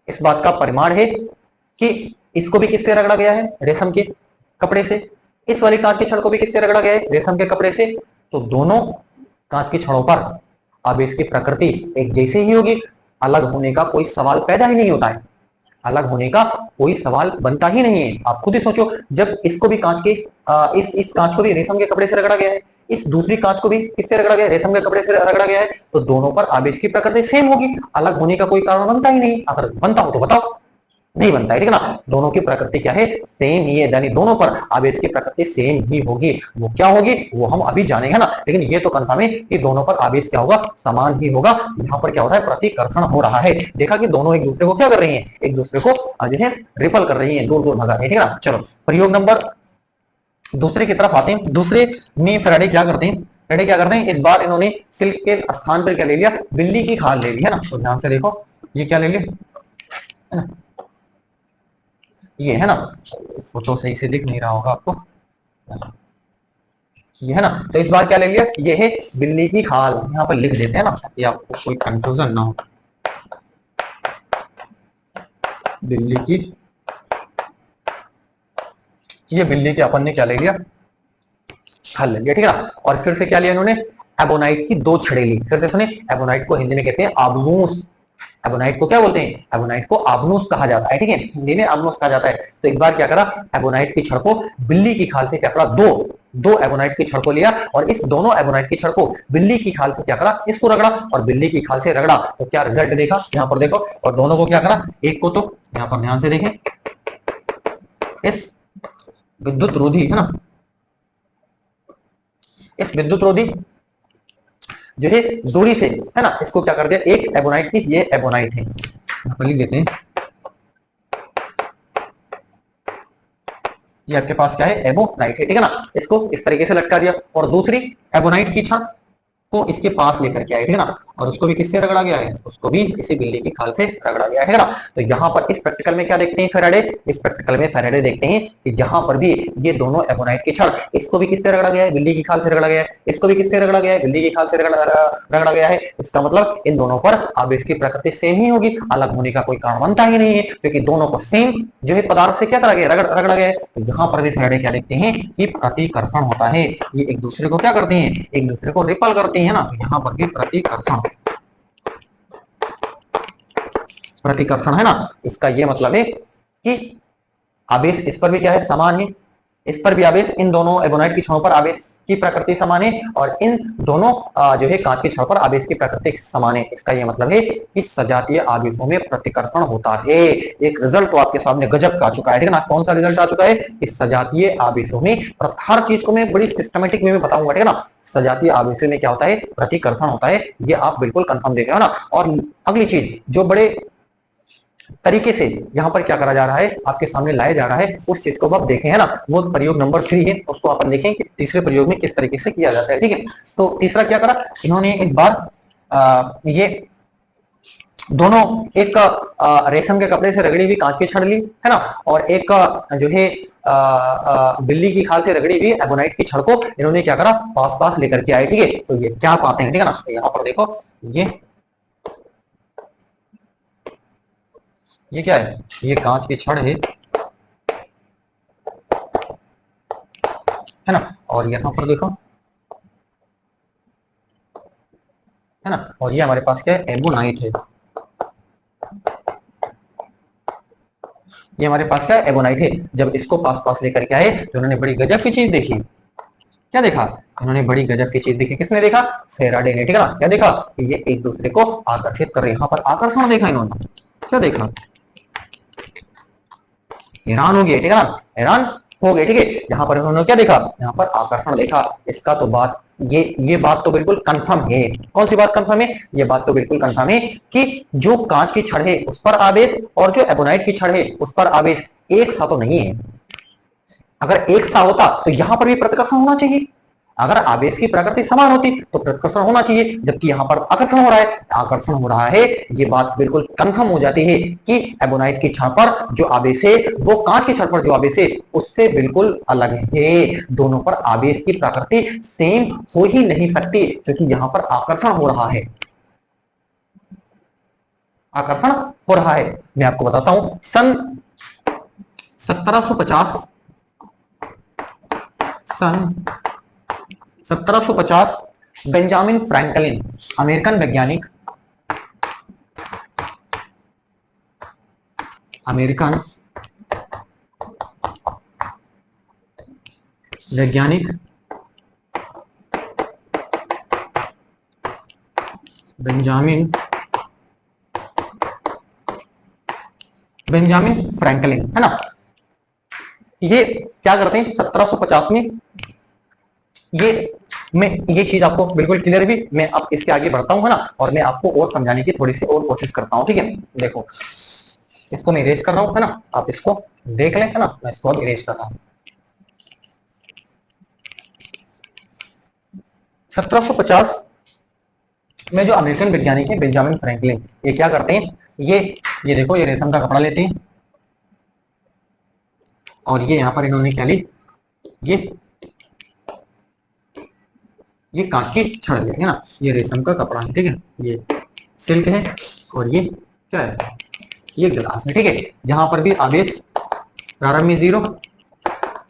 इस बात का परिमाण है कि इसको भी किससे रगड़ा गया है, रेशम के कपड़े से। इस वाली कांच की छड़ को भी किससे रगड़ा गया है, रेशम के कपड़े से। तो दोनों कांच की छड़ों पर अब इसकी प्रकृति एक जैसे ही होगी, अलग होने का कोई सवाल पैदा ही नहीं होता है, अलग होने का कोई सवाल बनता ही नहीं है। आप खुद ही सोचो, जब इसको भी कांच के इस कांच को भी रेशम के कपड़े से रगड़ा गया है, इस दूसरी कांच को भी किससे रगड़ा गया है, रेशम के कपड़े से रगड़ा गया है, तो दोनों पर आवेश की प्रकृति सेम होगी, अलग होने का कोई कारण बनता ही नहीं। अगर बनता हो तो बताओ, नहीं बनता है, ठीक है ना। दोनों की प्रकृति क्या है, सेम ही है, यानी दोनों पर आवेश की प्रकृति सेम ही होगी। वो क्या होगी वो हम अभी जानेंगे ना, लेकिन ये तो कंफर्म है कि दोनों पर आवेश क्या होगा, समान ही होगा। यहाँ पर क्या हो रहा है, प्रतिकर्षण हो रहा है। देखा कि दोनों एक दूसरे को क्या कर रही है, एक दूसरे को जो है रिपल कर रही है, दूर दूर भगा रही है, ठीक है ना। चलो प्रयोग नंबर दूसरे की तरफ आते हैं। दूसरे में फैराडे क्या करते हैं, फैराडे क्या करते हैं, इस बार इन्होंने सिल्क के स्थान पर क्या ले लिया, बिल्ली की खाल ले ली, है ना। तो ध्यान से देखो, ये क्या ले लिया, है ना, ये है ना, फोटो सही से दिख नहीं रहा होगा आपको, ये है ना। तो इस बार क्या ले लिया, ये है बिल्ली की खाल, यहाँ पर लिख देते हैं ना ताकि आपको कोई कंफ्यूजन ना हो। बिल्ली की, ये बिल्ली के अपन ने क्या ले लिया, खाल ले लिया, ठीक है ना। और फिर से क्या लिया इन्होंने, एबोनाइट की दो छड़े ली। फिर से सुने, एबोनाइट को हिंदी में कहते हैं आबनूस। एबोनाइट को क्या बोलते हैं, एबोनाइट को आबनूस कहा जाता है, ठीक है, हिंदी में आबनूस कहा जाता है। तो एक बार क्या करा, एबोनाइट की छड़ को बिल्ली की खाल से क्या करा, दो एबोनाइट की छड़ को लिया और इस दोनों एबोनाइट की छड़ को बिल्ली की खाल से क्या करा, इसको रगड़ा और बिल्ली की खाल से रगड़ा। तो क्या रिजल्ट देखा, यहाँ पर देखो, और दोनों को क्या करा, एक को तो यहाँ पर ध्यान से देखें, इस विद्युत रोधी, है ना, इस विद्युत रोधी जो है दूरी से, है ना, इसको क्या कर दिया, एक एबोनाइट थी, ये एबोनाइट है, यहाँ पर लिख देते हैं, ये आपके पास क्या है, एबोनाइट है, ठीक है ना। इसको इस तरीके से लटका दिया और दूसरी एबोनाइट की छड़ को इसके पास लेकर के आए, ठीक है ना। और उसको भी किससे रगड़ा गया है, उसको भी इसी बिल्ली की खाल से रगड़ा गया है ना। तो यहाँ पर इस प्रैक्टिकल में क्या देखते हैं फैराडे, इस प्रैक्टिकल में फैराडे देखते हैं कि यहाँ पर भी ये दोनों एबोनाइट की छड़, इसको भी किससे रगड़ा गया है, बिल्ली की खाल से रगड़ा गया है, इसको भी किससे रगड़ा गया है, बिल्ली की खाल से रगड़ा गया है। इसका मतलब इन दोनों पर आवेश की प्रकृति सेम ही होगी, अलग होने का कोई कारण बनता ही नहीं है, क्योंकि दोनों को सेम जो है पदार्थ से क्या करा गया, रगड़ा गया है। तो यहाँ पर भी फैराडे क्या देखते हैं कि प्रतिकर्षण होता है, ये एक दूसरे को क्या करते हैं, एक दूसरे को रिपल करते हैं ना। यहाँ पर भी प्रतिकर्षण, प्रतिकर्षण है ना, इसका ये मतलब है कि आवेश इस पर भी क्या है, समान है, इस पर भी आवेश, इन दोनों एबोनाइट की छड़ों पर आवेश की प्रकृति समान है और इन दोनों जो है कांच की छड़ पर आवेश की प्रकृति समान है। इसका यह मतलब है कि सजातीय आवेशों में प्रतिकर्षण होता है। एक रिजल्ट तो आपके सामने गजब का आ चुका है, ठीक है ना। कौन सा रिजल्ट आ चुका है? इस सजातीय आवेशों में, हर चीज को मैं बड़ी सिस्टमेटिक में बताऊंगा, ठीक है ना। सजातीय आवेशों में क्या होता है? प्रतिकर्षण होता है। ये आप बिल्कुल कंफर्म देख रहे हो ना। और अगली चीज जो बड़े तरीके से यहाँ पर क्या करा जा रहा है, आपके सामने लाया जा रहा है, उस चीज को आप देखें, है ना। वो प्रयोग नंबर 3 है, उसको अपन देखें कि तीसरे प्रयोग में किस तरीके से किया जाता है, ठीक है। तो तीसरा क्या करा इन्होंने इस बार, ये दोनों एक रेशम के कपड़े से रगड़ी हुई कांच की छड़ ली, है ना, और एक जो है बिल्ली की खाल से रगड़ी हुई एबोनाइट की छड़ को इन्होंने क्या करा, पास पास लेकर के आए, ठीक है। तो ये क्या पाते हैं, ठीक है ना। तो यहाँ पर देखो, ये क्या है? ये कांच की छड़ है ना। और यहाँ पर देखो, है ना, और ये हमारे पास क्या है? एबोनाइट है। ये हमारे पास क्या है? एबोनाइट है। जब इसको पास पास लेकर के आए तो उन्होंने बड़ी गजब की चीज देखी। क्या देखा? उन्होंने बड़ी गजब की चीज देखी। किसने देखा? फेराडे ने, ठीक है ना। क्या देखा? कि ये एक दूसरे को आकर्षित कर रहे हैं। यहाँ पर आकर्षण देखा इन्होंने। क्या देखा? हैरान हो गए, ठीक है ना, हैरान हो गए, ठीक है। यहाँ पर उन्होंने क्या देखा? यहाँ पर आकर्षण देखा। इसका तो बात, ये बात तो बिल्कुल कंफर्म है। कौन सी बात कंफर्म है? ये बात तो बिल्कुल कंफर्म है कि जो कांच की छड़ है उस पर आवेश और जो एबोनाइट की छड़ है उस पर आवेश एक सा तो नहीं है। अगर एक सा होता तो यहां पर भी प्रतिकर्षण होना चाहिए। अगर आवेश की प्रकृति समान होती तो प्रतिकर्षण होना चाहिए, जबकि यहाँ पर आकर्षण हो रहा है, आकर्षण हो रहा है। ये बात बिल्कुल कंफर्म हो जाती है कि एबोनाइट की छड़ पर जो आवेश है वो कांच की छड़ पर जो आवेश है उससे बिल्कुल अलग है। दोनों पर आवेश की प्रकृति सेम हो ही नहीं सकती, क्योंकि यहाँ पर आकर्षण हो रहा है, आकर्षण हो रहा है। मैं आपको बताता हूं, सन 1750 बेंजामिन फ्रैंकलिन, अमेरिकन वैज्ञानिक, बेंजामिन फ्रैंकलिन, है ना। ये क्या करते हैं 1750 में, ये चीज आपको बिल्कुल क्लियर भी। मैं अब इसके आगे बढ़ता हूं, है ना, और मैं आपको और समझाने की थोड़ी सी और कोशिश करता हूं, ठीक है। देखो, इसको मैं इरेज कर रहा हूं, है ना, आप इसको देख लें, है ना। मैं इसको अब इरेज कर रहा हूं। 1750 में जो अमेरिकन वैज्ञानिक है बेंजामिन फ्रैंकलिन, ये क्या करते हैं, ये देखो, ये रेशम का कपड़ा लेते हैं और ये यहाँ पर इन्होंने क्या ली, ये कांच की छड़ ली, है ना। ये रेशम का कपड़ा है, ठीक है, ये सिल्क है और ये क्या है, ये ग्लास है, ठीक है। यहाँ पर भी आवेश प्रारंभ में 0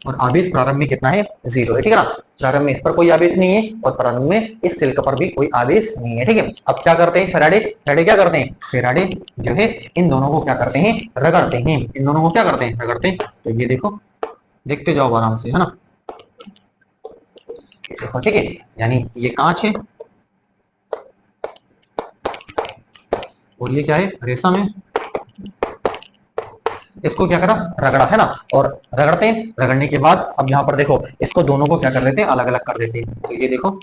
और आवेश प्रारंभ में कितना है? 0 है, ठीक है ना। प्रारंभ में इस पर कोई आवेश नहीं है और प्रारंभ में इस सिल्क पर भी कोई आवेश नहीं है, ठीक है। अब क्या करते हैं फेराडे क्या करते हैं? फेराडे जो है इन दोनों को क्या करते हैं? रगड़ते हैं। इन दोनों को क्या करते हैं? रगड़ते हैं। तो ये देखो, देखते जाओ आराम से, है ना। देखो, ठीक है, यानी ये कांच है और ये क्या है? रेशम है। इसको क्या करा? रगड़ा, है ना। और रगड़ते हैं, रगड़ने के बाद अब यहाँ पर देखो, इसको दोनों को क्या कर देते हैं? अलग अलग कर देते हैं। तो ये देखो,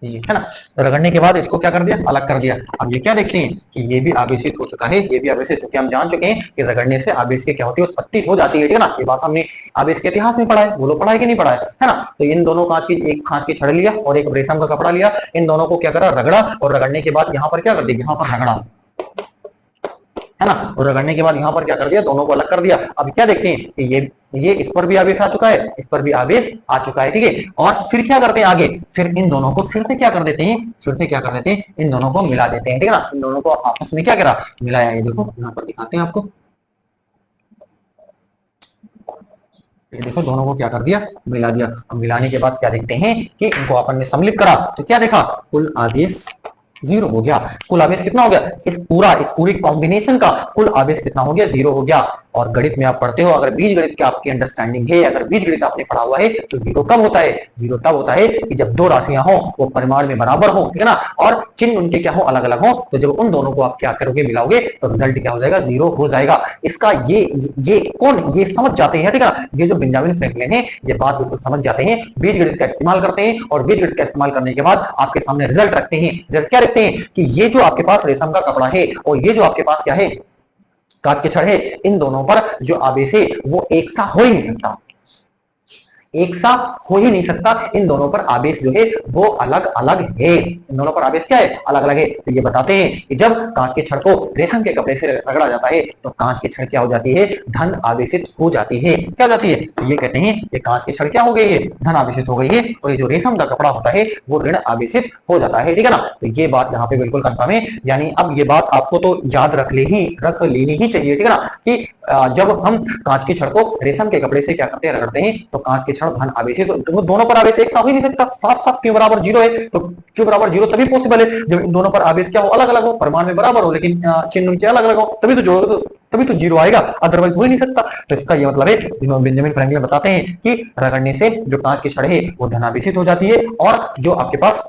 ये है ना, रगड़ने के बाद इसको क्या कर दिया? अलग कर दिया। अब ये क्या देखते हैं कि ये भी आवेशित हो चुका है, ये भी आवेशित, चूंकि हम जान चुके हैं कि रगड़ने से आवेश की क्या होती है? उत्पत्ति हो जाती है, ठीक है ना। ये बात हमने आवेश के इतिहास में पढ़ा है, वो लोग पढ़ा है कि नहीं पढ़ा है ना। तो इन दोनों कांच की, एक कांच की छड़ लिया और एक रेशम का कपड़ा लिया, इन दोनों को क्या करा? रगड़ा, और रगड़ने के बाद यहाँ पर क्या कर दिया? यहाँ पर रगड़ा, है ना, और रगड़ने के बाद यहाँ पर क्या कर दिया? दोनों को अलग कर दिया। अब क्या देखते हैं कि ये इस पर भी आवेश आ चुका है, इस पर भी आवेश आ चुका है, ठीक है। और फिर क्या करते हैं आगे? फिर इन दोनों को फिर से क्या कर देते हैं? इन दोनों को मिला देते हैं, ठीक है ना। इन दोनों को आपस में क्या करा? मिलाया। ये देखो, यहाँ पर दिखाते हैं आपको, ये देखो, दोनों को क्या कर दिया? मिला दिया। अब मिलाने के बाद क्या देखते हैं कि इनको आपन में सम्मिलित करा, तो क्या देखा? कुल आवेश जीरो हो गया। कुल आवेश कितना हो गया, इस पूरी कॉम्बिनेशन का कुल आवेश कितना हो गया, जीरो हो गया। और गणित में आप पढ़ते हो, अगर बीजगणित की आपकी अंडरस्टैंडिंग है, अगर बीजगणित आपने पढ़ा हुआ है, तो जीरो कब होता है, जीरो तब होता है कि जब दो राशियां हो वो परिमाण में बराबर हो, ठीक है ना, और चिन्ह उनके क्या हो, अलग अलग हो। तो जब उन दोनों को आप क्या करोगे, मिलाओगे, तो रिजल्ट क्या हो जाएगा, जीरो हो जाएगा। इसका ये कौन ये समझ जाते हैं, ठीक है ना, ये जो बेंजामिन फ्रैंकलिन है ये बात बिल्कुल समझ जाते हैं, बीजगणित का इस्तेमाल करते हैं, और बीजगणित का इस्तेमाल करने के बाद आपके सामने रिजल्ट रखते हैं। रिजल्ट क्या रखते हैं कि ये जो आपके पास रेशम का कपड़ा है और ये जो आपके पास क्या है, काट के छड़ है, इन दोनों पर जो आवेश है वो एक सा हो ही नहीं सकता, एक सा हो ही नहीं सकता। इन दोनों पर आवेश जो है वो अलग अलग है, इन दोनों पर आवेश क्या है, अलग अलग है। तो ये बताते हैं कि जब कांच के छड़ को रेशम के कपड़े से रगड़ा जाता है तो कांच की छड़ क्या हो जाती है, धन आवेशित हो जाती है। क्या हो जाती है, तो ये कहते हैं कि कांच की छड़ क्या हो गई है, धन आवेशित हो गई है, और ये जो रेशम का कपड़ा होता है वो ऋण आवेशित हो जाता है, ठीक है ना। तो ये बात यहाँ पे बिल्कुल कंफर्म है, यानी अब ये बात आपको तो याद रख लेनी ही चाहिए, ठीक है ना, कि जब हम कांच की छड़ को रेशम के कपड़े से क्या करते हैं, रगड़ते हैं, तो कांच की छड़ धन आवेशित, तो दोनों पर आवेश एक साथ हो ही नहीं सकता, साथ साथ क्यों बराबर जीरो है, तो क्यों बराबर जीरो तभी पॉसिबल है जब इन दोनों पर आवेश क्या हो, अलग अलग हो, परिमाण में बराबर हो, लेकिन चिन्ह उनके अलग अलग हो, तभी तो जीरो आएगा, अदरवाइज हो ही नहीं सकता। तो इसका ये मतलब है, बेंजामिन फ्रैंकलिन बताते हैं कि रगड़ने से जो कांच की छड़ है वो धनावेशित हो जाती है, और जो आपके पास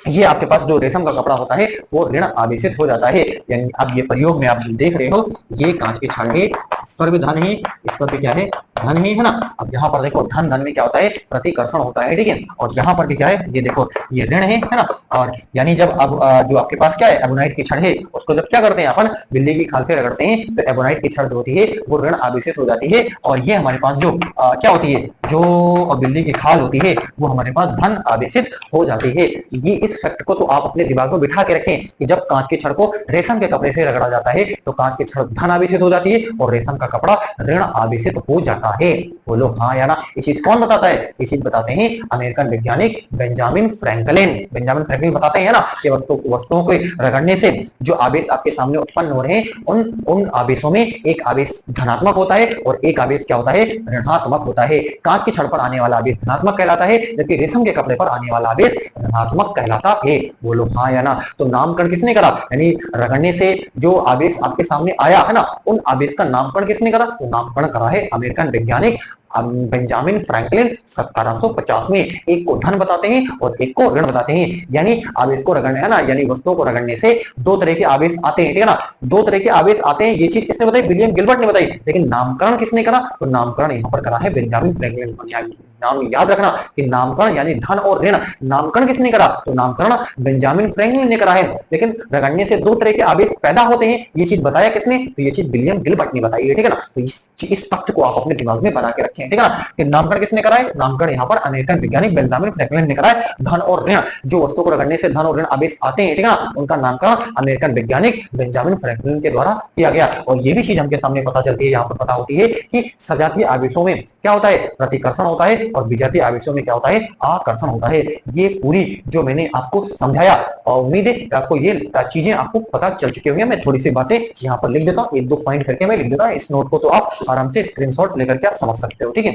ये आपके पास जो रेशम का कपड़ा होता है वो ऋण आवेशित हो जाता है। यानी अब ये प्रयोग में आप देख रहे हो, ये कांच की छड़ है, इस पर भी धन है, इस पर भी क्या है, धन है ना। अब यहाँ पर देखो धन धन में क्या होता है, प्रतिकर्षण होता है, ठीक है, और यहाँ पर भी क्या है, ये देखो ये ऋण है ना। और यानी जब अब जो आपके पास क्या है, एबोनाइट की छड़ है, उसको जब क्या करते हैं अपन, बिल्ली की खाल से रगड़ते हैं, तो एबोनाइट की छड़ जो होती है वो ऋण आवेशित हो जाती है, और ये हमारे पास जो क्या होती है, जो बिल्ली की खाल होती है वो हमारे पास धन आवेशित हो जाती है। ये इस फैक्ट को तो आप अपने दिमाग में बिठा के रखें कि जब कांच की छड़ को रेशम के कपड़े से रगड़ा जाता है तो कांच की छड़ धन आवेशित हो जाती है और रेशम का कपड़ा ऋण आवेशित हो जाता है। बोलो हाँ या ना। ये चीज कौन बताता है, ये चीज बताते हैं अमेरिकन वैज्ञानिक बेंजामिन फ्रैंकलिन। बेंजामिन फ्रैंकलिन बताते हैं ना कि वस्तुओं को रगड़ने से जो आवेश आपके सामने उत्पन्न हो रहे हैं, उन उन आवेशों में एक आवेश धनात्मक होता है और एक आवेश क्या होता है, ऋणात्मक होता है। कांच की छड़ पर आने वाला आवेश धनात्मक कहलाता है, जबकि रेशम के कपड़े पर आने वाला आवेश ऋणात्मक कहलाता है। बोलो हाँ या ना। तो नामकरण किसने करा, यानी रगड़ने से जो आवेश आपके सामने आया है ना, उन आवेश का नामकरण किसने करा, तो नामकरण करा है अमेरिकन वैज्ञानिक बेंजामिन फ्रैंकलिन 1750 में। एक को धन बताते हैं और एक को ऋण बताते हैं। यानी आवेश को रगड़ने है ना, यानी वस्तुओं को रगड़ने से दो तरह के आवेश आते हैं, ठीक है ना, दो तरह के आवेश आते हैं। ये चीज किसने बताई, विलियम गिलबर्ट ने बताई, लेकिन नामकरण किसने करा, तो नामकरण यहाँ पर करा है बेंजामिन फ्रैंकलिन। नाम याद रखना कि नामकरण यानी धन और ऋण, नामकरण किसने करा, तो नामकरण बेंजामिन फ्रैंकलिन ने करा है। लेकिन रगड़ने से दो तरह के आवेश पैदा होते हैं, ये चीज बताया किसने, तो ये चीज विलियम गिलबर्ट ने बताई है, ठीक है ना। तो इस तथ्य को आप अपने दिमाग में बना के रखें, ठीक है ना, कि नामकरण किसने करा है, नामकरण यहाँ पर अमेरिकन वैज्ञानिक बेंजामिन फ्रैंकलिन ने करा है। धन और ऋण, जो वस्तु को रगड़ने से धन और ऋण आवेश आते हैं, ठीक है ना, उनका नामकरण अमेरिकन वैज्ञानिक बेंजामिन फ्रैंकलिन के द्वारा किया गया। और ये भी चीज हमके सामने पता चलती है, यहाँ पर पता होती है कि सजातीय आवेशों में क्या होता है, प्रतिकर्षण होता है, और विजातीय आवेशों में क्या होता है, आकर्षण होता है। ये पूरी जो मैंने आपको समझाया, और उम्मीद है आपको ये चीजें आपको पता चल चुकी होंगी। मैं थोड़ी सी बातें यहाँ पर लिख देता हूँ, एक दो पॉइंट करके मैं लिख देता हूँ, इस नोट को तो आप आराम से स्क्रीनशॉट लेकर के आप समझ सकते हो, ठीक है।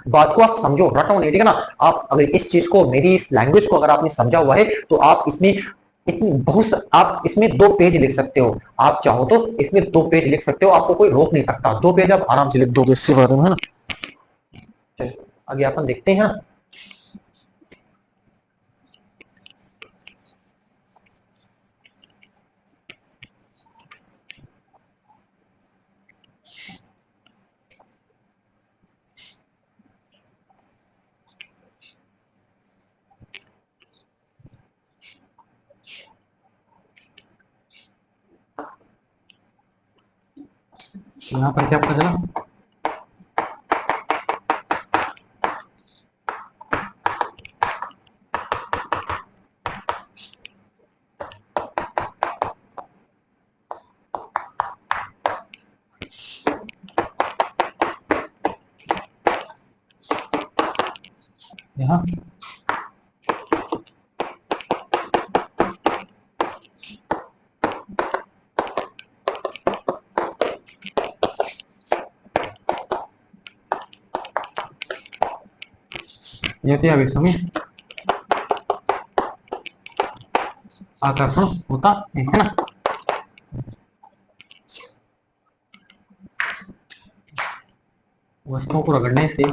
बात को आप समझो, रटो नहीं, ठीक है ना। आप अगर इस चीज को, मेरी इस लैंग्वेज को अगर आपने समझा हुआ है, तो आप इसमें इतनी बहुत, आप इसमें 2 पेज लिख सकते हो, आप चाहो तो इसमें 2 पेज लिख सकते हो, आपको कोई रोक नहीं सकता। 2 पेज आप आराम से लिख दोगे इससे बारे में, है ना। चलिए आगे अपन देखते हैं। यहाँ पर क्या पता चला, यहाँ ये थे आवेशों में आकर्षण होता है ना। वस्तुओं को रगड़ने से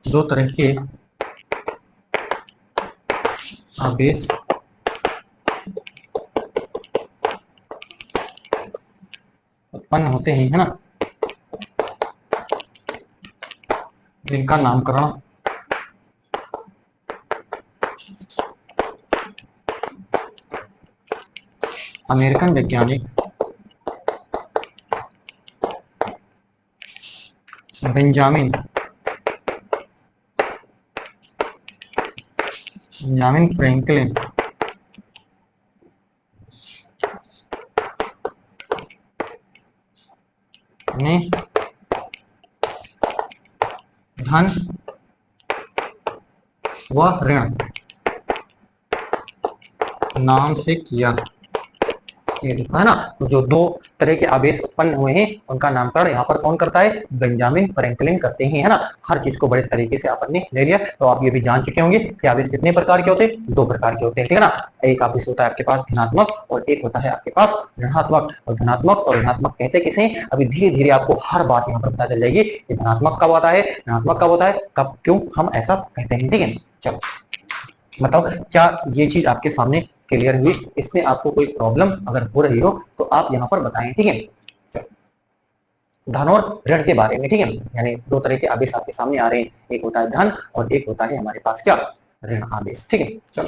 दो तरह के आवेश उत्पन्न होते हैं, है ना, जिनका नामकरण अमेरिकन वैज्ञानिक बेंजामिन फ्रैंकलिन ने धन व ऋण नाम से किया। ये लिखा है ना। तो जो दो तरह के आवेश उत्पन्न हुए हैं उनका नामकरण यहाँ पर कौन करता है? बेंजामिन फ्रैंकलिन करते हैं, है ना। हर चीज को बड़े तरीके से आपने ले लिया। तो आप ये भी जान चुके होंगे कि आवेश कितने प्रकार के होते हैं? दो प्रकार के होते हैं, ठीक है ना। एक आवेश होता है आपके पास धनात्मक और एक होता है आपके पास ऋणात्मक। और धनात्मक और ऋणात्मक कहते किसे? अभी धीरे धीरे आपको हर बात यहाँ पर पता चल जाएगी कि धनात्मक कब होता है, ऋणात्मक कब होता है, कब क्यों हम ऐसा कहते हैं, ठीक है। चलो बताओ, क्या ये चीज आपके सामने क्लियर हुई? इसमें आपको कोई प्रॉब्लम अगर हो रही हो तो आप यहाँ पर बताएं, ठीक है। धन और ऋण के बारे में, ठीक है, यानी दो तरह के आवेश आपके सामने आ रहे हैं, एक होता है धन और एक होता है हमारे पास क्या? ऋण आवेश, ठीक है। चलो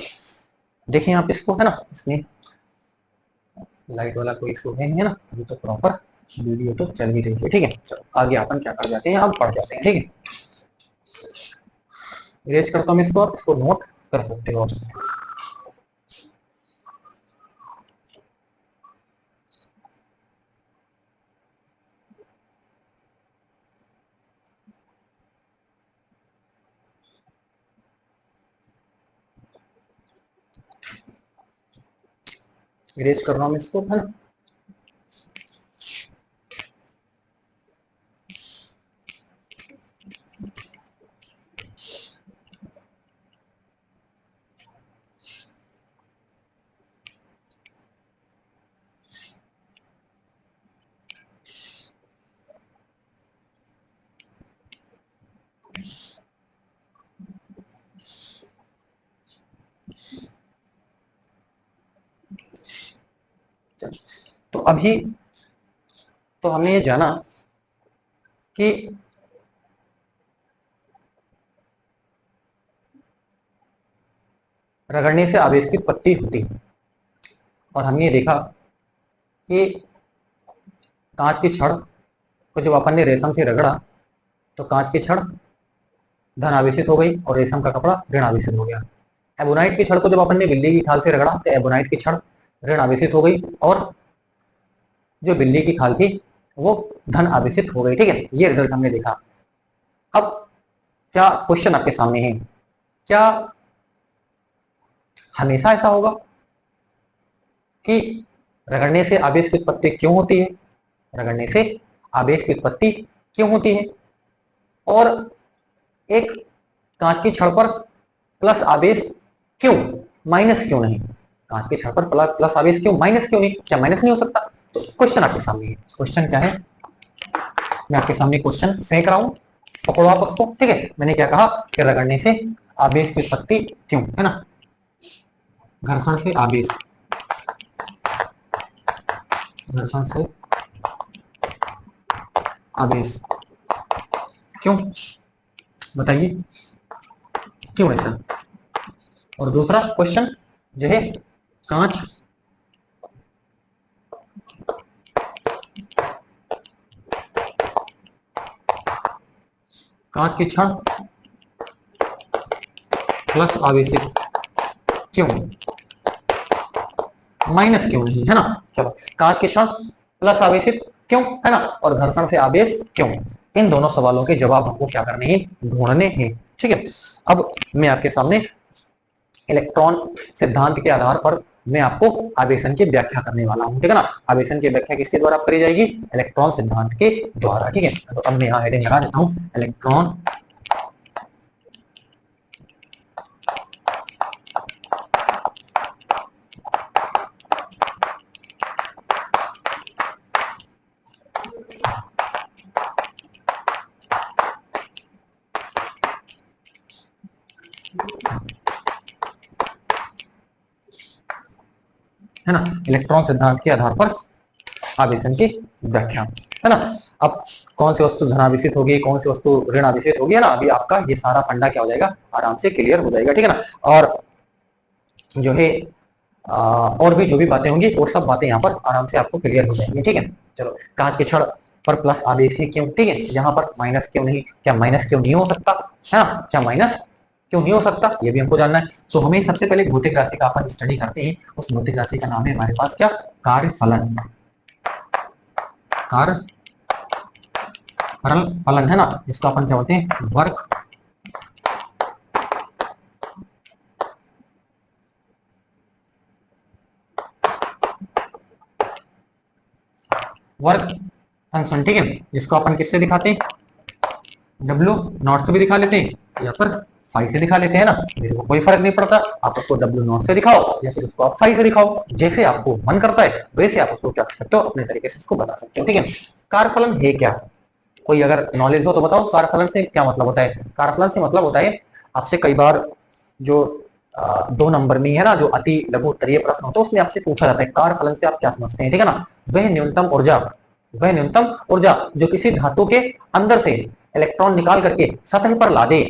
देखें आप इसको, है ना। इसमें लाइट वाला कोई इशू है नहीं, है ना। अभी तो प्रॉपर वीडियो तो चल ही रही है, ठीक है। चलो आगे अपन क्या कर जाते हैं, आप पढ़ जाते हैं, ठीक है। इरेज करता हूँ इसको, आप इसको नोट कर सकते हो। इरेज कर रहा हूँ इसको, है ना। तो अभी तो हमने ये जाना कि रगड़ने से आवेश की उत्पत्ति होती है, और हमने ये देखा कि कांच की छड़ को जब अपन ने रेशम से रगड़ा तो कांच की छड़ धन आवेशित हो गई और रेशम का कपड़ा ऋण आवेशित हो गया। एबोनाइट की छड़ को जब अपन ने बिल्ली की खाल से रगड़ा तो एबोनाइट की छड़ ऋण आवेशित हो गई और जो बिल्ली की खाल थी वो धन आवेशित हो गई, ठीक है। ये रिजल्ट हमने देखा। अब क्या क्वेश्चन आपके सामने है, क्या हमेशा ऐसा होगा कि रगड़ने से आवेश की उत्पत्ति क्यों होती है? रगड़ने से आवेश की उत्पत्ति क्यों होती है? और एक कांच की छड़ पर प्लस आवेश क्यों, माइनस क्यों नहीं? कांच की छड़ पर प्लस आवेश क्यों, माइनस क्यों नहीं? क्या माइनस नहीं हो सकता? तो क्वेश्चन आपके सामने है। क्वेश्चन क्या है? मैं आपके सामने क्वेश्चन फेंक रहा हूं, पकड़ो आप उसको, ठीक है। मैंने क्या कहा कि रगड़ने से आवेश की उत्पत्ति क्यों, है ना। घर्षण से आवेश, घर्षण से आवेश क्यों, बताइए क्यों ऐसा? और दूसरा क्वेश्चन जो है, कांच कांच की छड़ प्लस आवेशित क्यों, माइनस क्यों नहीं, है ना। चलो, कांच की छड़ प्लस आवेशित क्यों, है ना, और घर्षण से आवेश क्यों? इन दोनों सवालों के जवाब हमको क्या करने हैं? ढूंढने हैं, ठीक है। अब मैं आपके सामने इलेक्ट्रॉन सिद्धांत के आधार पर मैं आपको आवेशन की व्याख्या करने वाला हूं, ठीक है ना। आवेशन की व्याख्या किसके द्वारा करी जाएगी? इलेक्ट्रॉन सिद्धांत के द्वारा, ठीक है। तो अब मैं यहाँ हेडिंग लगा देता हूँ, इलेक्ट्रॉन है ना, इलेक्ट्रॉन सिद्धांत के आधार पर आवेशन की व्याख्या, है ना। अब कौन सी वस्तु धनावेशित होगी, कौन सी वस्तु ऋण आवेशित होगी, है ना, अभी आपका ये सारा फंडा क्या हो जाएगा, आराम से क्लियर हो जाएगा, ठीक है ना। और जो है और भी जो भी बातें होंगी वो सब बातें यहाँ पर आराम से आपको क्लियर हो जाएंगी, ठीक है। चलो, कांच के छड़ पर प्लस आवेश ही क्यों, ठीक है, यहाँ पर माइनस क्यों नहीं, क्या माइनस क्यों नहीं हो सकता, है ना, क्या माइनस क्यों नहीं हो सकता, ये भी हमको जानना है। तो हमें सबसे पहले भौतिक राशि का अपन स्टडी करते हैं। उस भौतिक राशि का नाम है हमारे पास क्या, कार्यफलन, फलन, है ना, इसको अपन क्या बोलते हैं, वर्क फंक्शन, ठीक है। जिसको अपन किससे दिखाते हैं, डब्ल्यू नॉट से भी दिखा लेते हैं या फिर फाइव से दिखा लेते हैं ना, मेरे को कोई फर्क नहीं पड़ता, आप उसको डब्ल्यू नॉट से दिखाओ या फिर उसको आप फाइव से दिखाओ, जैसे आपको मन करता है वैसे आप उसको क्या कर सकते हो, अपने तरीके से उसको बता सकते हो, ठीक है। कार्यफलन है क्या, कोई अगर नॉलेज हो तो बताओ, कार्यफलन से क्या मतलब होता है? कार्यफलन से मतलब होता है, आपसे कई बार जो 2 नंबर में है ना, जो अति लघु उत्तरीय प्रश्न होता है उसमें आपसे पूछा जाता है कार्यफलन से आप क्या समझते हैं, ठीक है ना। वह न्यूनतम ऊर्जा जो किसी धातु के अंदर से इलेक्ट्रॉन निकाल करके सतह पर ला दे,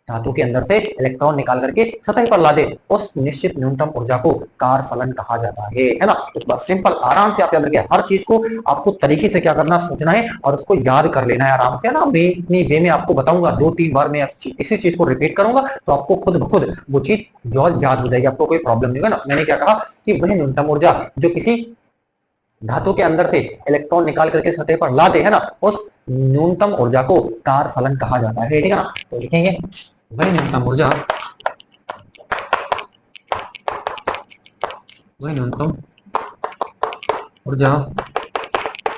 धातु के अंदर से इलेक्ट्रॉन निकाल करके सतह पर ला दे, उस निश्चित न्यूनतम ऊर्जा को कार्यफलन कहा जाता है ना। तो बस सिंपल, आराम से आप याद रखिए, हर चीज को आपको तरीके से क्या करना, सोचना है और उसको याद कर लेना है आराम से, है ना। मैं इतनी वे में आपको बताऊंगा, 2-3 बार मैं इसी चीज को रिपीट करूंगा तो आपको खुद ब खुद वो चीज याद हो जाएगी, आपको कोई प्रॉब्लम नहीं होगा ना। मैंने क्या कहा कि वह न्यूनतम ऊर्जा जो किसी धातु के अंदर से इलेक्ट्रॉन निकाल करके सतह पर ला दे, है ना, उस न्यूनतम ऊर्जा को कार्यफलन कहा जाता है, ठीक है ना। तो लिखेंगे वह न्यूनतम ऊर्जा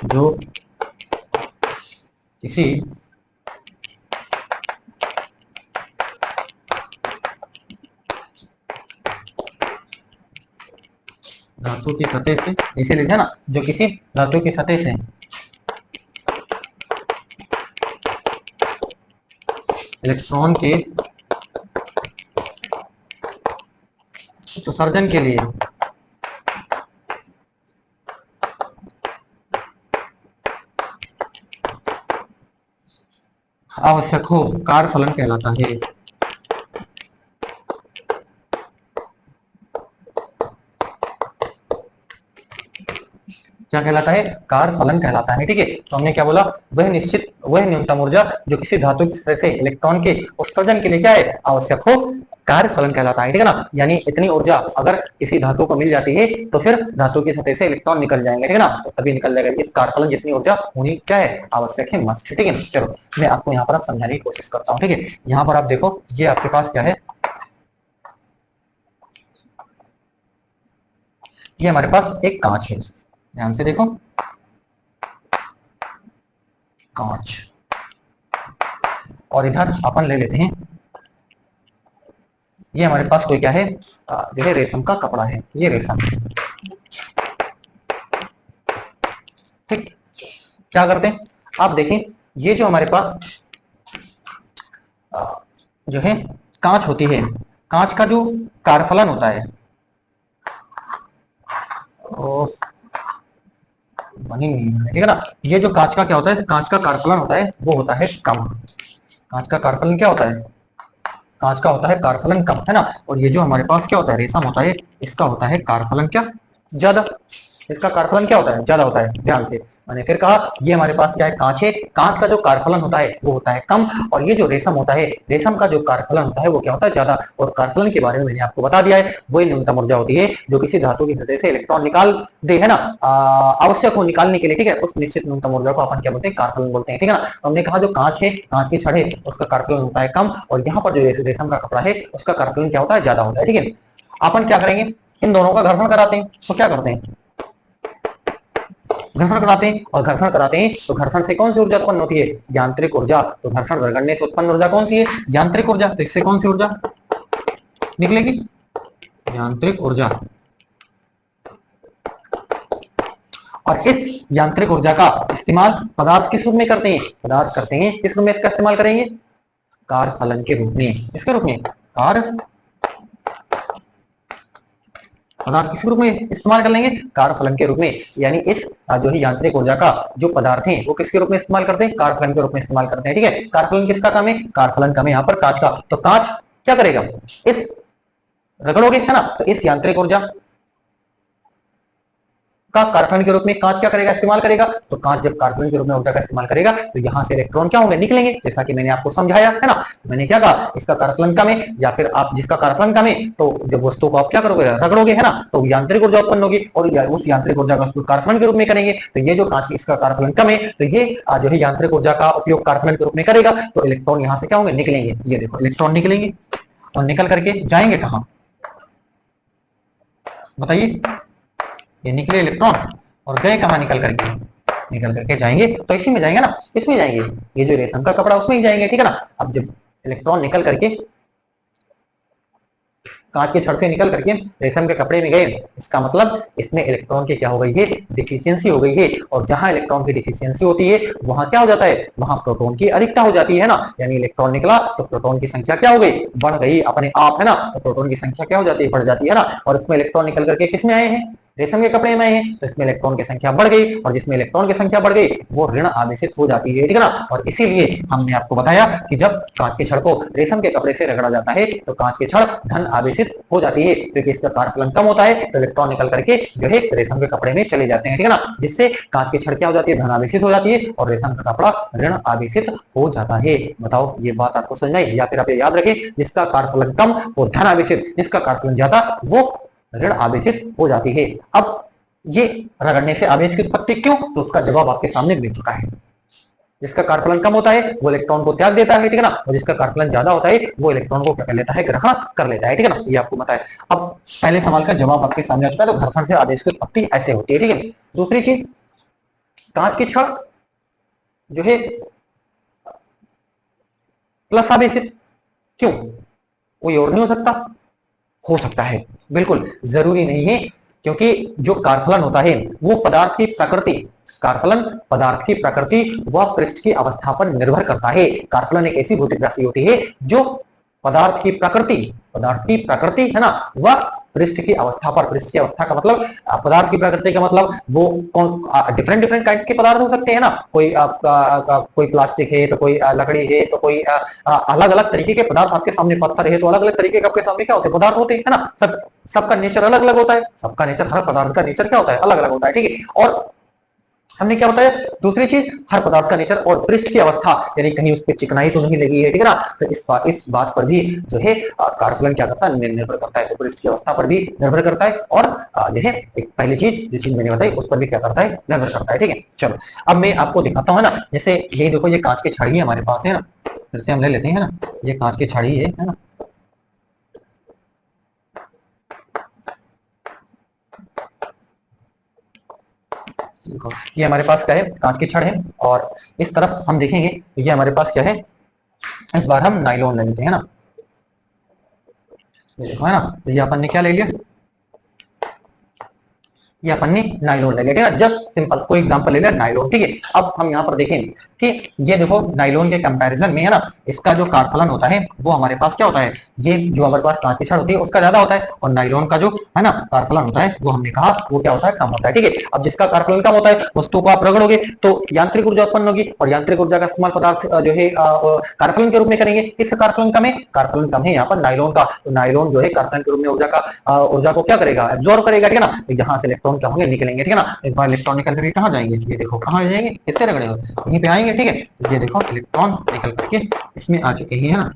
जो किसी धातु की सतह से, इसे लिखा ना, जो किसी धातु की सतह से इलेक्ट्रॉन के उत्सर्जन के लिए आवश्यक हो, कार्यफलन कहलाता है। क्या कहलाता है, कार्यफलन कहलाता है, ठीक है। तो हमने क्या बोला, वह न्यूनतम ऊर्जा जो किसी धातु की सतह से इलेक्ट्रॉन के उत्सर्जन के लिए क्या है, आवश्यक हो, कार्यफलन कहलाता है, ठीक है ना। यानी इतनी ऊर्जा अगर किसी धातु को मिल जाती है तो फिर धातु की सतह से इलेक्ट्रॉन निकल जाएंगे, ठीक है ना, तो तभी निकल जाएगा। इस कार्यफलन जितनी ऊर्जा होनी क्या है, आवश्यक है, मस्ट, ठीक है। चलो, मैं आपको यहाँ पर अब समझाने की कोशिश करता हूँ, ठीक है। यहाँ पर आप देखो, ये आपके पास क्या है, ये हमारे पास एक कांच है, ध्यान से देखो, कांच, और इधर अपन ले लेते हैं, ये हमारे पास कोई क्या है, जो है रेशम का कपड़ा है, ये रेशम, ठीक। क्या करते हैं, आप देखें, ये जो हमारे पास जो है कांच होती है, कांच का जो कार्यफलन होता है, बनी नहीं है, ठीक है ना। ये जो कांच का क्या होता है, कांच का कार्यफलन होता है वो होता है कम, कांच का कार्यफलन क्या होता है, कांच का होता है कार्यफलन कम, है ना। और ये जो हमारे पास क्या होता है, रेशम होता है, इसका होता है कार्यफलन क्या, ज्यादा, इसका कार्यफलन क्या होता है, ज्यादा होता है। ध्यान से, मैंने फिर कहा, ये हमारे पास क्या है, कांच है, कांच का जो कार्यफलन होता है वो होता है कम, और ये जो रेशम होता है, रेशम का जो कार्यफलन होता है वो क्या होता है, ज्यादा। और कार्यफलन के बारे में मैंने आपको बता दिया है, वही न्यूनतम ऊर्जा होती है जो किसी धातु की सतह से इलेक्ट्रॉन निकाल दे, है ना, आवश्यक हो निकालने के लिए, ठीक है, उस निश्चित न्यूनतम ऊर्जा को अपन क्या बोलते हैं, कार्यफलन बोलते हैं, ठीक है ना। तो हमने कहा जो कांच है, कांच की छड़ है, उसका कार्यफलन होता है कम, और यहाँ पर जो रेशम का कपड़ा है उसका कार्यफलन क्या होता है, ज्यादा होता है, ठीक है। अपन क्या करेंगे, इन दोनों का घर्षण कराते हैं तो क्या करते हैं, घर्षण कराते हैं, और घर्षण कराते हैं तो घर्षण से कौन सी ऊर्जा उत्पन्न होती है, यांत्रिक ऊर्जा। तो घर्षण रगड़ने से उत्पन्न ऊर्जा कौन सी है, यांत्रिक ऊर्जा। तो इससे कौन सी ऊर्जा निकलेगी, यांत्रिक ऊर्जा। और इस यांत्रिक ऊर्जा का इस्तेमाल पदार्थ किस रूप में करते हैं, पदार्थ करते हैं किस रूप में इसका इस्तेमाल करेंगे, कार्य फलन के रूप में। इसके रूप में कार्य पदार्थ किस रूप में इस्तेमाल कर लेंगे, कार्य फलन के रूप में। यानी इस जो है यांत्रिक ऊर्जा का जो पदार्थ है वो किसके रूप में इस्तेमाल करते हैं, कार्य फलन के रूप में इस्तेमाल करते हैं। ठीक है, कार्य फलन किसका काम है, कार्य फलन काम है यहाँ पर कांच का। तो कांच क्या करेगा, इस रगड़ोगे है ना, तो इस यांत्रिक ऊर्जा का कारफलन के रूप में कांच क्या करेगा, इस्तेमाल करेगा। तो कांच जब कारफलन के रूप में ऊर्जा का इस्तेमाल करेगा तो यहां से इलेक्ट्रॉन क्या होंगे, निकलेंगे, जैसा कि मैंने आपको समझाया है ना। मैंने क्या कहा, इसका कारफलन कम है, या फिर आप जिसका कारफलन कम है तो जब वस्तु को आप क्या करोगे, रगड़ोगे है ना, तो यांत्रिक ऊर्जा उत्पन्न होगी, और उस यांत्रिक ऊर्जा का कारफलन के रूप में करेंगे। तो ये जो कांच इसका कारफलन कम है तो ये जो है यांत्रिक ऊर्जा का उपयोग कारफलन के रूप में करेगा, तो इलेक्ट्रॉन यहाँ से क्या होंगे, निकलेंगे। ये देखो इलेक्ट्रॉन निकलेंगे, और निकल करके जाएंगे कहाँ, बताइए, ये निकले इलेक्ट्रॉन और गए कहां, निकल करके जाएंगे तो इसी में जाएंगे ना, इसमें जाएंगे, ये जो रेशम का कपड़ा उसमें ही जाएंगे। ठीक है ना। अब जब इलेक्ट्रॉन निकल करके कांच के छड़ से निकल करके रेशम के कपड़े में गए, इसका मतलब इसमें इलेक्ट्रॉन की क्या हो गई है, डिफिशियंसी हो गई है। और जहां इलेक्ट्रॉन की डिफिशियंसी होती है वहां क्या हो जाता है, वहां प्रोटॉन की अधिकता हो जाती है ना। यानी इलेक्ट्रॉन निकला तो प्रोटॉन की संख्या क्या हो गई, बढ़ गई अपने आप है ना। तो प्रोटॉन की संख्या क्या हो जाती है, बढ़ जाती है ना। और इसमें इलेक्ट्रॉन निकल करके किसमें आए हैं, रेशम के कपड़े में आए हैं, तो इसमें इलेक्ट्रॉन की संख्या बढ़ गई, और जिसमें इलेक्ट्रॉन की संख्या बढ़ गई वो ऋण आवेशित हो जाती है। ठीक है ना। और इसीलिए हमने आपको बताया कि जब कांच के छड़ को रेशम के कपड़े से रगड़ा जाता है तो कांच की छड़ धन आवेशित हो जाती है, क्योंकि इसका कारफलन कम होता है तो इलेक्ट्रॉन निकल करके जो है रेशम के कपड़े में चले जाते हैं। ठीक है ना। जिससे कांच की छड़ क्या हो जाती है, धन आवेशित हो जाती है, और रेशम का कपड़ा ऋण आवेशित हो जाता है। बताओ ये बात आपको समझ आई, या फिर आप याद रखें, जिसका कारफलन कम वो धन आवेशित, जिसका कारफलन ज्यादा वो ऋण आवेशित हो जाती है। अब ये रगड़ने से आवेश की उत्पत्ति क्यों, तो उसका जवाब आपके सामने मिल चुका है। जिसका कारफलन कम होता है वो इलेक्ट्रॉन को त्याग देता है, ठीक है ना, और जिसका कारफलन ज्यादा होता है वो इलेक्ट्रॉन को क्या कर लेता है, ग्रहण कर लेता है। ठीक है ना। ये आपको बताया। अब पहले सवाल का जवाब आपके सामने आ चुका है, तो घर्षण से आवेश की उत्पत्ति ऐसे होती है। ठीक है। दूसरी चीज, कांच की छड़ जो है प्लस आवेशित क्यों, कोई और नहीं हो सकता है, बिल्कुल जरूरी नहीं है, क्योंकि जो कारफलन होता है वो पदार्थ की प्रकृति, कारफलन पदार्थ की प्रकृति व पृष्ठ की अवस्था पर निर्भर करता है। कारफलन एक ऐसी भौतिक राशि होती है जो पदार्थ की प्रकृति है ना, वह पृष्ठ की अवस्था पर, पृष्ठ की अवस्था का मतलब पदार्थ की प्रकृति का मतलब वो डिफरेंट काइंड्स के पदार्थ हो सकते हैं ना। कोई प्लास्टिक है तो कोई लकड़ी है, तो कोई अलग अलग तरीके के पदार्थ आपके सामने, पत्थर है तो अलग अलग तरीके के आपके सामने क्या होते हैं, पदार्थ होते हैं, है ना। सबका नेचर अलग अलग होता है, सबका नेचर, हर पदार्थ का नेचर क्या होता है, अलग अलग होता है। ठीक है। और हमने क्या बताया, दूसरी चीज, हर पदार्थ का नेचर और पृष्ठ की अवस्था, यानी कहीं उस पर चिकनाई तो नहीं लगी है, ठीक है ना। तो इस बात पर भी जो है कारफलन क्या करता है, निर्भर करता है। तो पृष्ठ की अवस्था पर भी निर्भर करता है, और जो है एक पहली चीज जो चीज मैंने बताई उस पर भी क्या करता है, निर्भर करता है। ठीक है। चलो अब मैं आपको दिखाता हूँ ना, जैसे ये देखो, ये कांच की छड़ी हमारे पास है ना, फिर से हम ले लेते हैं ना, ये कांच की छड़ी है ना। ये हमारे पास क्या है, कांच की छड़ है, और इस तरफ हम देखेंगे तो ये हमारे पास क्या है, इस बार हम नाइलॉन ले लेते हैं ना। ये देखो है ना, तो ये अपन ने क्या ले लिया, ये अपन ने नाइलॉन ले लिया, जस्ट सिंपल कोई एग्जांपल ले लिया नाइलॉन। ठीक है। अब हम यहाँ पर देखेंगे कि ये देखो नाइलॉन के कंपैरिजन में है ना, इसका जो कारफलन होता है वो हमारे पास क्या होता है, ये जो हमारे पास कांच की छड़ होती है उसका ज्यादा होता है, और नाइलॉन का जो है ना कारफलन होता है वो हमने कहा वो क्या होता है, कम होता है। ठीक है। अब जिसका कारफलन कम होता है वस्तु को आप रगड़ोगे तो यांत्रिक ऊर्जा उत्पन्न होगी, और यांत्रिक ऊर्जा का इस्तेमाल पदार्थ जो है कारफलन के रूप में करेंगे। इसका कारफलन कम है, कारफलन कम है यहाँ पर नाइलॉन का, तो नाइलॉन जो है कारफलन के रूप में ऊर्जा को क्या करेगा, एब्जॉर्ब करेगा। ठीक है ना। तो यहाँ से इलेक्ट्रॉन क्या होंगे, निकलेंगे। ठीक है ना। एक बार इलेक्ट्रॉन निकल करके कहाँ जाएंगे, ये देखो कहाँ जाएंगे, किससे रगड़े हो, यहीं पे आएंगे। ठीक है। ये देखो इलेक्ट्रॉन निकल करके इसमें आ चुके हैं, है ना।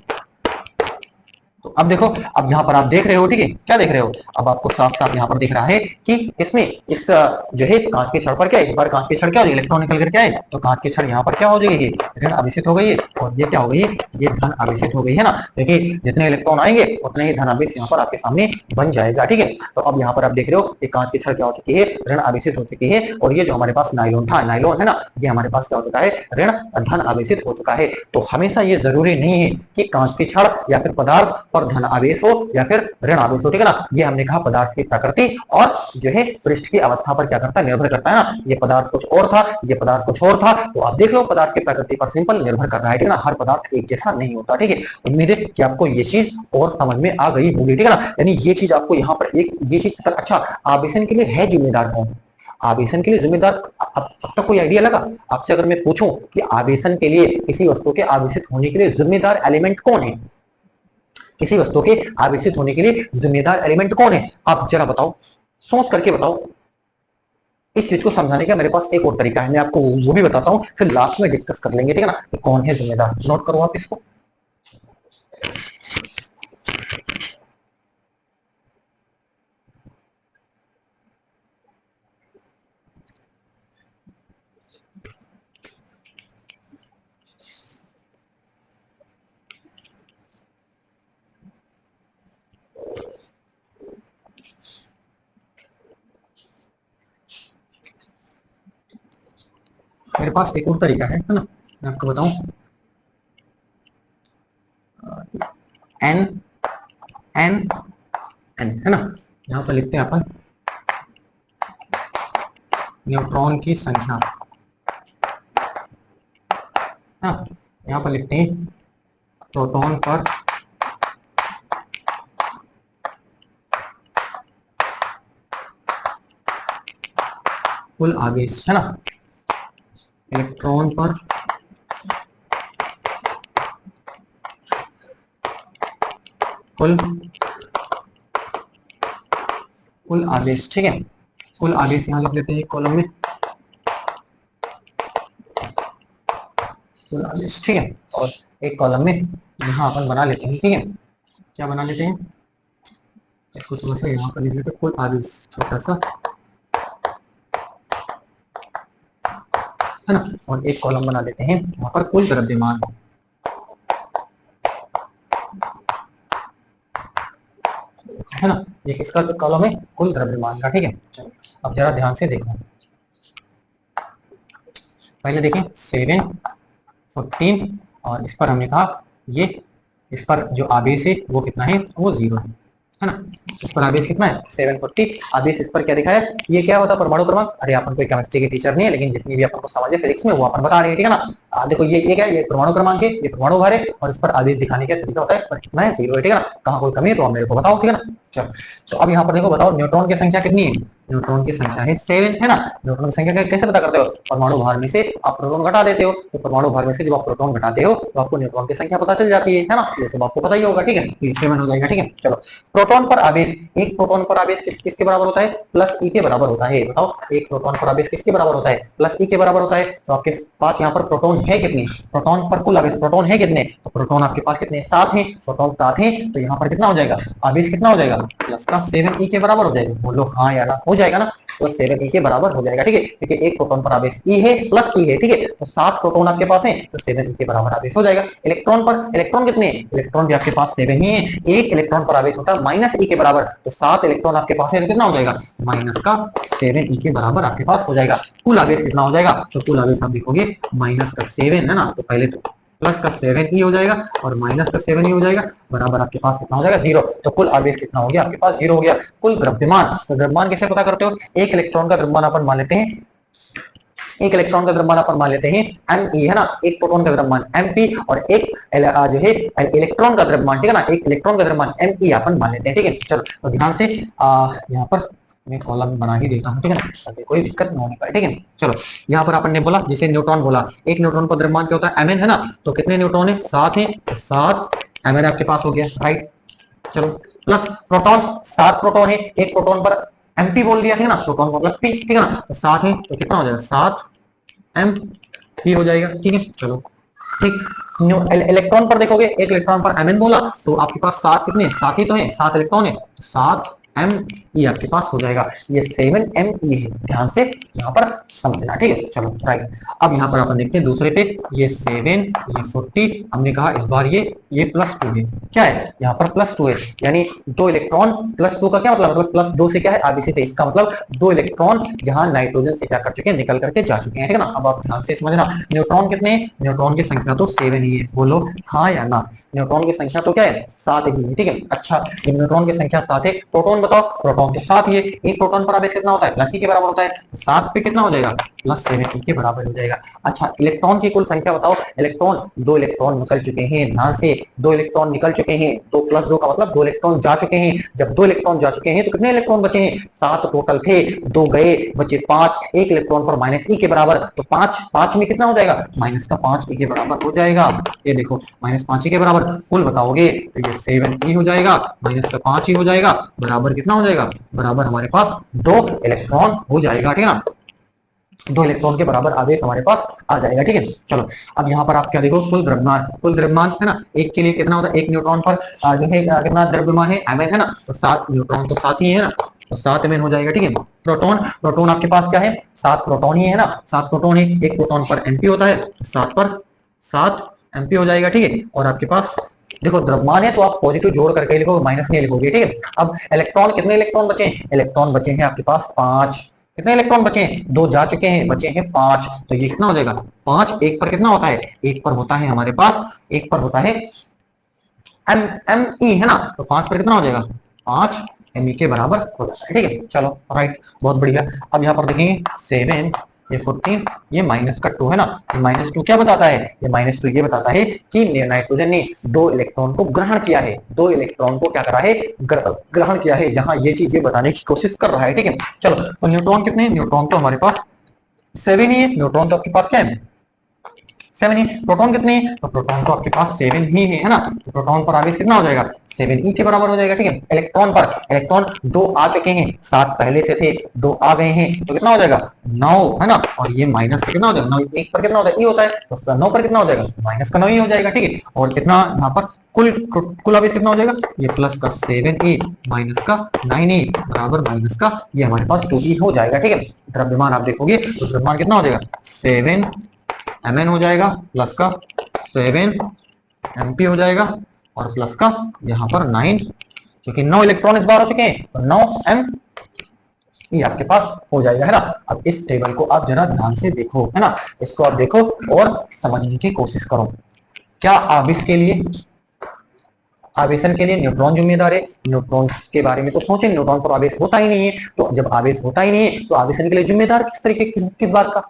तो अब देखो, अब यहाँ पर आप देख रहे हो, ठीक है, क्या देख रहे हो, अब आपको साफ साफ यहाँ पर दिख रहा है कि इसमें इस जो है कांच की छड़ पर क्या है, इस बार कांच की छड़ क्या हो गई, इलेक्ट्रॉन निकल कर क्या है, तो कांच की छड़ यहाँ पर क्या हो जाएगी, ऋण आवेशित हो गई है, और ये क्या हो गई है, ये धन आवेशित हो गई है ना। देखिए जितने इलेक्ट्रॉन आएंगे उतने ही धन आवेश यहाँ पर आपके सामने बन जाएगा, ठीक है। तो अब यहाँ पर आप देख रहे हो कि कांच की छड़ क्या हो चुकी है, ऋण आवेशित हो चुकी है, और ये जो हमारे पास नायलॉन था, नायलॉन है ना, ये हमारे पास क्या हो चुका है, ऋण धन आवेशित हो चुका है। तो हमेशा ये जरूरी नहीं है कि कांच की छड़ या फिर पदार्थ पर धन आवेश हो या फिर ऋण आवेश हो, ठीक है ना। ये हमने कहा पदार्थ की प्रकृति और जो है पृष्ठ की अवस्था पर क्या करता है, निर्भर करता है ना। ये पदार्थ कुछ और था, ये पदार्थ कुछ और था, तो आप देख लो पदार्थ की प्रकृति पर सिंपल निर्भर कर रहा है, ठीक है ना। हर पदार्थ एक जैसा नहीं होता, ठीक है। उम्मीद है कि आपको ये चीज और समझ में आ गई होगी, ठीक है ना। यानी ये चीज आपको यहाँ पर एक ये चीज, अच्छा आवेशन के लिए है जिम्मेदार कौन, आवेशन के लिए जिम्मेदार, अब तक कोई आइडिया लगा आपसे, अगर मैं पूछूं कि आवेशन के लिए किसी वस्तु के आवेशित होने के लिए जिम्मेदार एलिमेंट कौन है, किसी वस्तु के आवेशित होने के लिए जिम्मेदार एलिमेंट कौन है, आप जरा बताओ, सोच करके बताओ। इस चीज को समझाने का मेरे पास एक और तरीका है, मैं आपको वो भी बताता हूँ, फिर लास्ट में डिस्कस कर लेंगे, ठीक है ना, कौन है जिम्मेदार। नोट करो आप इसको। मेरे पास एक और तरीका है ना, मैं आपको बताऊं, एन एन एन है ना, यहाँ पर लिखते हैं अपन न्यूट्रॉन की संख्या, हाँ यहाँ पर लिखते हैं प्रोटॉन पर कुल आवेश, है ना, इलेक्ट्रॉन पर कुल कुल आवेश, ठीक है। कुल आवेश यहाँ लिख लेते हैं कॉलम में, कुल आवेश, ठीक है। और एक कॉलम में यहाँ अपन बना लेते हैं, ठीक है, क्या बना लेते हैं, इसको थोड़ा सा यहाँ पर लिख लेते हैं कुल आवेश, छोटा सा, है ना। और एक कॉलम बना लेते हैं वहां पर कुल द्रव्यमान, है ना। ये किसका कॉलम है, कुल द्रव्यमान का, ठीक है। चलो अब जरा ध्यान से देखो, पहले देखें 7 14, और इस पर हमने कहा ये, इस पर जो आवेश है वो कितना है, वो 0 है ना। इस पर आवेश कितना है 740, आवेश इस पर क्या दिखा है, ये क्या होता है, परमाणु क्रमांक। अरे अपन कोई केमिस्ट्री के टीचर नहीं है, लेकिन जितनी भी अपन को समझ है फिजिक्स में वो अपन बता रहे हैं, ठीक है ना। देखो ये क्या है, ये परमाणु क्रमांक है, ये परमाणु भार है, और इस पर आवेश दिखाने का तरीका होता है, इस पर कितना है 0 है, ठीक है ना। कहाँ कोई कमी है तो आप मेरे को बताओ, ठीक है ना। चलो तो अब यहाँ पर देखो, बताओ न्यूट्रॉन की संख्या कितनी है, न्यूट्रॉन की संख्या है 7, है ना। न्यूट्रॉन की संख्या कैसे पता करते हो, परमाणु भार में से आप प्रोटॉन घटा देते हो, तो परमाणु भार में से जब आप प्रोटॉन घटाते हो तो आपको न्यूट्रॉन की संख्या पता चल जाती है ना। ये सब आपको पता ही होगा, ठीक है, ये 7 हो जाएगा, ठीक है। चलो प्रोटॉन पर आवेश, एक प्रोटॉन पर आवेश किसके बराबर होता है, प्लस ई के बराबर होता है। बताओ एक प्रोटॉन पर आवेश किसके बराबर होता है, प्लस ई के बराबर होता है। तो आपके पास यहाँ पर प्रोटॉन है कितने, प्रोटॉन पर कुल आवेश, प्रोटॉन है कितने, तो प्रोटॉन आपके पास कितने 7 है, प्रोटॉन 7 है, तो यहाँ पर कितना हो जाएगा, आवेश कितना हो जाएगा, प्लस का 7 ई के बराबर हो जाएगा। बोलो हाँ यार हो जाएगा ना, तो 7 ई के बराबर हो जाएगा, ठीक है, क्योंकि एक प्रोटॉन पर आवेश ई है प्लस ई है, ठीक है। तो 7 प्रोटॉन आपके पास है, तो 7 ई के बराबर आवेश हो जाएगा। इलेक्ट्रॉन पर, इलेक्ट्रॉन कितने, इलेक्ट्रॉन भी आपके पास 7 ही है, एक इलेक्ट्रॉन पर आवेश होता है माइनस ई के बराबर, तो 7 इलेक्ट्रॉन आपके पास है, तो कितना हो जाएगा, माइनस का 7 ई के बराबर आपके पास हो जाएगा। कुल आवेश कितना हो जाएगा, तो कुल आवेश आप देखोगे माइनस का 7 है ना, तो पहले तो प्लस का 7 ई हो जाएगा और माइनस का 7 ई हो जाएगा, बराबर आपके पास कितना हो जाएगा 0। तो कुल आवेश कितना हो गया आपके पास, 0 हो गया। कुल द्रव्यमान, तो द्रव्यमान कैसे पता करते हो, एक इलेक्ट्रॉन का द्रव्यमान अपन मान लेते हैं, एक इलेक्ट्रॉन का द्रव्यमान अपन मान लेते हैं एम ई, है ना, एक प्रोटॉन का द्रव्यमान एम पी, और एक जो है इलेक्ट्रॉन का द्रव्यमान, ठीक है ना, एक इलेक्ट्रॉन का द्रव्यमान एम ई अपन मान लेते हैं, ठीक है। चलो तो ध्यान से यहाँ पर मैं कॉलम बना ही देता हूँ, ठीक है ना, ताकि कोई दिक्कत न होने पाए, ठीक है। चलो यहाँ पर अपन ने बोला, जैसे न्यूट्रॉन बोला, एक न्यूट्रॉन पर द्रव्यमान क्या होता है, mn, है ना, तो कितने न्यूट्रॉन है, 7 है, तो 7 mn आपके पास हो गया, राइट। चलो प्लस प्रोटॉन, 7 प्रोटॉन है, एक प्रोटॉन पर mp बोल दिया, ठीक है ना, प्रोटॉन मतलब p, ठीक है ना, तो 7 है, तो कितना हो जाएगा 7 m p हो जाएगा, ठीक है। चलो ठीक। इलेक्ट्रॉन पर देखोगे, एक इलेक्ट्रॉन पर mn बोला तो आपके पास 7 कितने, 7 ही तो है, 7 इलेक्ट्रॉन है, 7 ME आपके पास हो जाएगा। ये 7ME है, ध्यान से यहाँ पर समझना, ठीक है। चलो राइट, अब यहाँ पर अपन देखते हैं दूसरे पे, ये 7 ये 40, हमने कहा इस बार ये +2 है, क्या है यहाँ पर +2 है, यानी 2 इलेक्ट्रॉन +2 का क्या मतलब +2 से क्या है आबीसी थे, इसका मतलब 2 इलेक्ट्रॉन यहाँ नाइट्रोजन से क्या कर चुके हैं, निकल करके जा चुके हैं, ठीक है ना। अब आप ध्यान से समझना, न्यूट्रॉन कितने हैं, न्यूट्रॉन की संख्या तो 7 ही है, बोलो हाँ या ना। न्यूट्रॉन की संख्या तो क्या है, 7 ही है, ठीक है। अच्छा, जब न्यूट्रॉन की संख्या 7 है, प्रोटॉन बताओ, प्रोटॉन तो 7 ही है, एक प्रोटॉन पर आवेश कितना होता है, +E के बराबर होता है, 7 पे कितना हो जाएगा, +7E के बराबर हो जाएगा। अच्छा, इलेक्ट्रॉन की कुल संख्या बताओ, इलेक्ट्रॉन 2 इलेक्ट्रॉन निकल चुके हैं, ध्यान से 2 इलेक्ट्रॉन निकल चुके हैं, 2 + 2 का मतलब 2 इलेक्ट्रॉन जा चुके हैं। जब 2 इलेक्ट्रॉन जा चुके हैं तो कितने इलेक्ट्रॉन बचे हैं, 7 टोटल थे, 2 गए, बचे 5, एक इलेक्ट्रॉन पर -E के बराबर, तो 5 में कितना हो जाएगा, -5E के बराबर हो जाएगा। ये देखो -5E के बराबर, कुल बताओगे तो ये 7E हो जाएगा, -5 ही हो जाएगा, बराबर कितना हो जाएगा, बराबर हमारे पास 2 इलेक्ट्रॉन हो जाएगा, ठीक है ना। 2 इलेक्ट्रॉन के बराबर आवेश हमारे पास आ जाएगा, ठीक है। चलो अब यहाँ पर आप क्या देखो, कुल द्रव्यमान है ना, एक के लिए कितना होता है, एक न्यूट्रॉन पर जो है कितना द्रव्यमान है, mn है ना, तो 7 न्यूट्रॉन तो 7 ही है ना, तो 7 mn हो जाएगा, ठीक है। प्रोटॉन आपके पास क्या है, 7 प्रोटॉन ही है ना, 7 प्रोटॉन है, एक प्रोटॉन पर mp होता है, 7 पर 7 mp हो जाएगा, ठीक है। और आपके पास देखो द्रव्यमान है तो आप पॉजिटिव जोड़ करके लिखोगे, माइनस नहीं लिखोगे, ठीक है। अब इलेक्ट्रॉन, कितने इलेक्ट्रॉन बचे हैं, इलेक्ट्रॉन बचे हैं आपके पास 5, कितने इलेक्ट्रॉन बचे हैं, 2 जा चुके हैं, बचे हैं 5, तो ये कितना हो जाएगा 5, एक पर कितना होता है, एक पर होता है हमारे पास, एक पर होता है ME है ना, तो 5 पर कितना हो जाएगा, 5 ME के बराबर हो जाता है, ठीक है। चलो राइट, बहुत बढ़िया। अब यहाँ पर देखेंगे 7 ये 14, ये -2 है ना, -2 क्या बताता है, ये -2 ये बताता है कि नाइट्रोजन ने 2 इलेक्ट्रॉन को ग्रहण किया है, 2 इलेक्ट्रॉन को क्या करा है, ग्रहण किया है, यहाँ ये चीज ये बताने की कोशिश कर रहा है, ठीक है। चलो तो न्यूट्रॉन कितने, न्यूट्रॉन तो हमारे पास 7 ही है, न्यूट्रॉन तो आपके पास क्या है, 7 ही। प्रोटॉन कितने हैं, तो प्रोटॉन तो आपके पास 7 ही है ना, तो प्रोटॉन पर आवेश कितना हो जाएगा, 7E के बराबर हो जाएगा, ठीक है। इलेक्ट्रॉन 2 आ चुके हैं, 7 पहले से थे, 2 आ गए हैं, तो कितना हो जाएगा 9 है ना, और ये माइनस पर कितना हो जाएगा 9, एक पर कितना होता है, E होता है, तो 9 पर कितना हो जाएगा, -9 ही हो जाएगा, ठीक है। और कितना यहाँ पर कुल आवेश कितना हो जाएगा, ये प्लस का 7E माइनस का 9E बराबर माइनस का ये हमारे पास 2E हो जाएगा, ठीक है। द्रव्यमान आप देखोगे तो द्रव्यमान कितना हो जाएगा, 7 mn हो जाएगा, प्लस का 7 mp हो जाएगा, और प्लस का यहाँ पर 9, क्योंकि 9 इलेक्ट्रॉन इस बार हो चुके हैं, तो 9 m ये आपके पास हो जाएगा, है ना। अब इस टेबल को आप जरा ध्यान से देखो, है ना, इसको आप देखो और समझने की कोशिश करो। क्या आवेश के लिए, आवेशन के लिए न्यूट्रॉन जिम्मेदार है, न्यूट्रॉन के बारे में तो सोचें, न्यूट्रॉन पर आवेश होता ही नहीं है, तो जब आवेश होता ही नहीं है तो आवेशन के लिए जिम्मेदार किस तरीके किस बात का,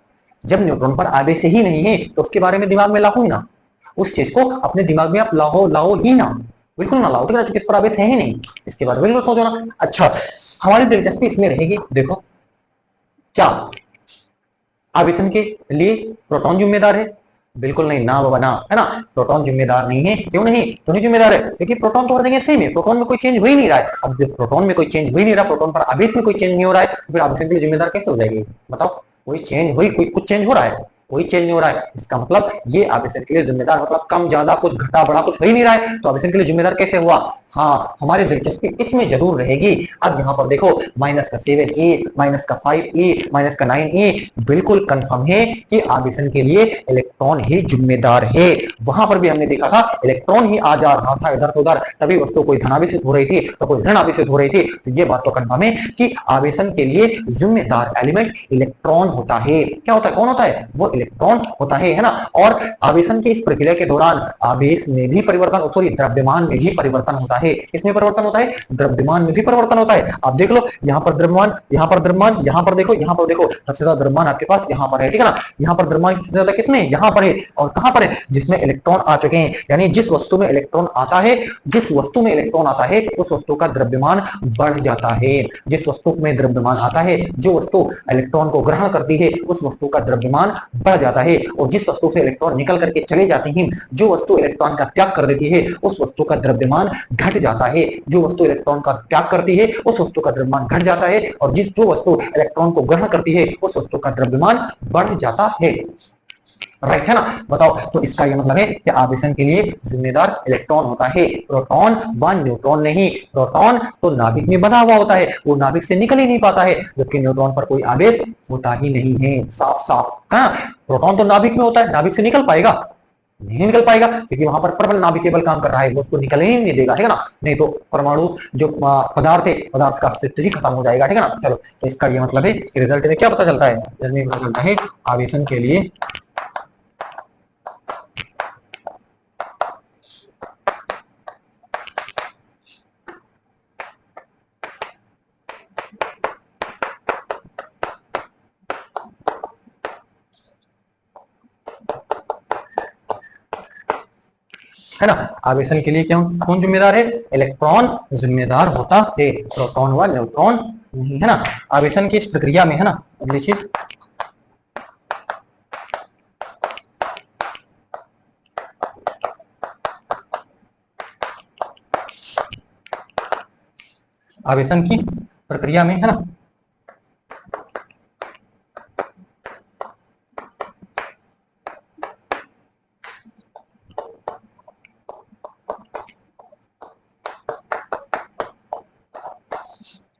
जब न्यूट्रॉन पर आवेश ही नहीं है तो उसके बारे में दिमाग में लाओ ही ना, उस चीज को अपने दिमाग में आप लाओ ही ना, बिल्कुल ना लाओ, ठीक है, किस पर आवेश है ही नहीं, इसके बारे में बिल्कुल सोचो ना। अच्छा, हमारी दिलचस्पी इसमें रहेगी, देखो क्या आवेशन के लिए प्रोटॉन जिम्मेदार है, बिल्कुल नहीं ना बाबा ना, है ना, प्रोटॉन जिम्मेदार नहीं है, क्यों नहीं जिम्मेदार है, क्योंकि प्रोटॉन तो हर जगह सेम है, प्रोटॉन में कोई चेंज हो ही नहीं रहा है। अब जब प्रोटॉन में कोई चेंज हो ही नहीं रहा, प्रोटॉन पर आवेश में कोई चेंज नहीं हो रहा है, तो फिर आवेशन के लिए जिम्मेदार कैसे हो जाएगी, बताओ, कोई चेंज हुई, कोई कुछ चेंज हो रहा है, कोई चेंज नहीं हो रहा है, इसका मतलब ये आवेशन के लिए जिम्मेदार, मतलब कम ज्यादा कुछ घटा बढ़ा कुछ हो ही नहीं रहा है, तो आवेशन के लिए जिम्मेदार कैसे हुआ, हाँ हमारी दिलचस्पी इसमें जरूर रहेगी। अब यहाँ पर देखो -7E -5E -9E बिल्कुल कंफर्म है कि आवेशन के लिए इलेक्ट्रॉन ही जिम्मेदार है, वहां पर भी हमने देखा था इलेक्ट्रॉन ही आ जा रहा था इधर से उधर, तभी वस्तु कोई धनावेशित हो रही थी तो कोई ऋण आवेशित हो रही थी, तो ये बात तो कंफर्म है कि आवेशन के लिए जिम्मेदार एलिमेंट इलेक्ट्रॉन होता है, क्या होता है, कौन होता है, वो इलेक्ट्रॉन होता है ना। और आवेशन की इस प्रक्रिया के दौरान आवेश में भी परिवर्तन, सॉरी द्रव्यमान में भी परिवर्तन होता है, किसमें परिवर्तन होता है, द्रव्यमान में भी परिवर्तन होता है। आप देख लो यहाँ पर द्रव्यमान, यहाँ पर द्रव्यमान, यहाँ पर देखो, यहाँ पर देखो, सबसे ज्यादा द्रव्यमान आपके पास यहाँ पर है, ठीक है ना, यहाँ पर द्रव्यमान सबसे ज्यादा किसमें, यहाँ पर है, और कहाँ पर है, जिसमें इलेक्ट्रॉन आ चुके हैं, यानी जिस वस्तु में इलेक्ट्रॉन आता है, जिस वस्तु में इलेक्ट्रॉन आता है उस वस्तु का द्रव्यमान बढ़ जाता है, जिस वस्तु में द्रव्यमान आता है, जो वस्तु इलेक्ट्रॉन को ग्रहण करती है उस वस्तु का द्रव्यमान बढ़ जाता है, और जिस वस्तु से इलेक्ट्रॉन निकल करके चले जाते हैं, जो वस्तु इलेक्ट्रॉन का त्याग कर देती है उस वस्तु का द्रव्यमान घट जाता है, जो वस्तु इलेक्ट्रॉन का त्याग करती है उस वस्तु का द्रव्यमान घट जाता है, और जो वस्तु इलेक्ट्रॉन को ग्रहण करती है उस वस्तु का द्रव्यमान बढ़ जाता है। राइट है ना। बताओ, तो इसका ये मतलब है कि आवेशन के लिए जिम्मेदार इलेक्ट्रॉन होता है, प्रोटॉन व न्यूट्रॉन नहीं। प्रोटॉन तो नाभिक में बंधा हुआ होता है, वो नाभिक से निकल ही नहीं पाता है, जबकि न्यूट्रॉन पर कोई आवेश होता ही नहीं है। साफ साफ कहा, प्रोटॉन तो नाभिक में होता है, नाभिक से निकल पाएगा? नहीं निकल पाएगा, क्योंकि वहां पर प्रबल नाभिक केबल काम कर रहा है, वो उसको निकल ही नहीं देगा, ठीक है ना। नहीं तो परमाणु जो पदार्थ है, पदार्थ का अस्तित्व ही खत्म हो जाएगा, ठीक है ना। चलो, तो इसका ये मतलब है कि रिजल्ट में क्या पता चलता है, रिजल्ट में पता चलता है आवेशन के लिए है ना। आवेशन के लिए क्यों कौन जिम्मेदार है? इलेक्ट्रॉन जिम्मेदार होता है, प्रोटॉन व न्यूट्रॉन नहीं, है ना। आवेशन की इस प्रक्रिया में, है ना, अगली चीज, आवेशन की प्रक्रिया में, है ना,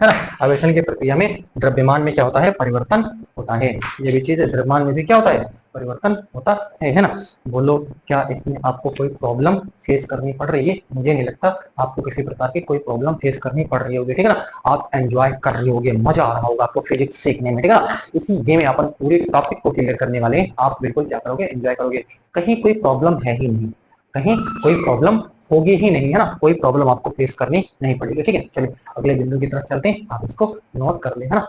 है ना, आवेशन की प्रक्रिया में द्रव्यमान में क्या होता है? परिवर्तन होता है। ये भी चीज है, द्रव्यमान में भी क्या होता है? परिवर्तन होता है ना। बोलो, क्या इसमें आपको कोई प्रॉब्लम फेस करनी पड़ रही है? मुझे नहीं लगता आपको किसी प्रकार की कोई प्रॉब्लम फेस करनी पड़ रही होगी, ठीक है ना। आप एंजॉय कर रहे होगे, मजा आ रहा होगा आपको फिजिक्स सीखने में, ठीक है ना। इसी वे में अपन पूरे टॉपिक को क्लियर करने वाले हैं, आप बिल्कुल क्या करोगे? एंजॉय करोगे। कहीं कोई प्रॉब्लम है ही नहीं, कहीं कोई प्रॉब्लम होगी ही नहीं, है ना, कोई प्रॉब्लम आपको फेस करनी नहीं पड़ेगी, ठीक है। चलिए अगले बिंदु की तरफ चलते हैं, आप इसको नोट कर ले, है ना।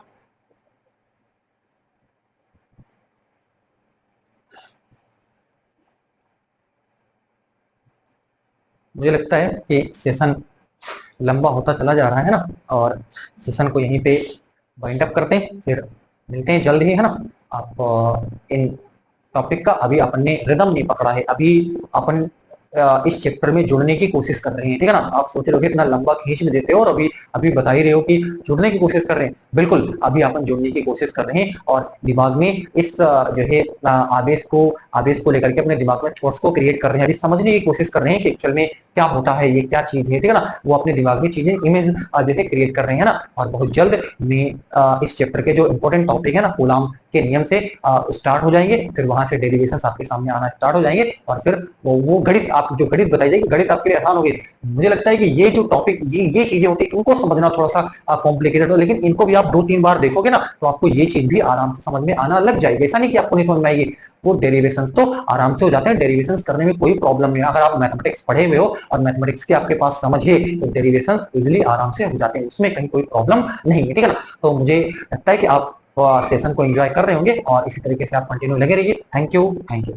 मुझे लगता है कि सेशन लंबा होता चला जा रहा है ना, और सेशन को यहीं पे वाइंड अप करते हैं, फिर मिलते हैं जल्द ही, है ना। आप इन टॉपिक का अभी अपन ने रिदम नहीं पकड़ा है, अभी अपन इस चैप्टर में जुड़ने की कोशिश कर रहे हैं, ठीक है ना। आप सोच रहे हो इतना लंबा खींच में देते हो और अभी अभी बता ही रहे हो कि जुड़ने की कोशिश कर रहे हैं। बिल्कुल, अभी अपन जुड़ने की कोशिश कर रहे हैं और दिमाग में इस जो है आवेश को लेकर के अपने दिमाग में थॉट्स को क्रिएट कर रहे हैं, अभी समझने की कोशिश कर रहे हैं कि एक्चुअल में क्या होता है, ये क्या चीज है, ठीक है ना। वो अपने दिमाग में चीजें इमेज जैसे क्रिएट कर रहे हैं ना। और बहुत जल्द में इस चैप्टर के जो इंपॉर्टेंट टॉपिक है ना, कूलाम के नियम से स्टार्ट हो जाएंगे, फिर वहां से डेरिवेशन आपके सामने आना स्टार्ट हो जाएंगे, और फिर वो गणित, आप जो गणित बताई जाएगी, गणित आपके लिए आसान होगी। मुझे लगता है कि ये जो टॉपिक, ये चीजें होती है, इनको समझना थोड़ा सा कॉम्प्लिकेटेड हो, लेकिन इनको भी आप 2-3 बार देखोगे ना, तो आपको ये चीज भी आराम से समझ में आना लग जाएगी। ऐसा नहीं कि आपको नहीं समझ में आएगी, वो डेरिवेशंस तो आराम से हो जाते हैं, डेरिवेशंस करने में कोई प्रॉब्लम नहीं है। अगर आप मैथमेटिक्स पढ़े हुए हो और मैथमेटिक्स की आपके पास समझ है, तो डेरिवेशंस इजीली आराम से हो जाते हैं, उसमें कहीं कोई प्रॉब्लम नहीं है, ठीक है ना। तो मुझे लगता है कि आप सेशन को एंजॉय कर रहे होंगे और इसी तरीके से आप कंटिन्यू लगे रहिए। Thank you, thank you.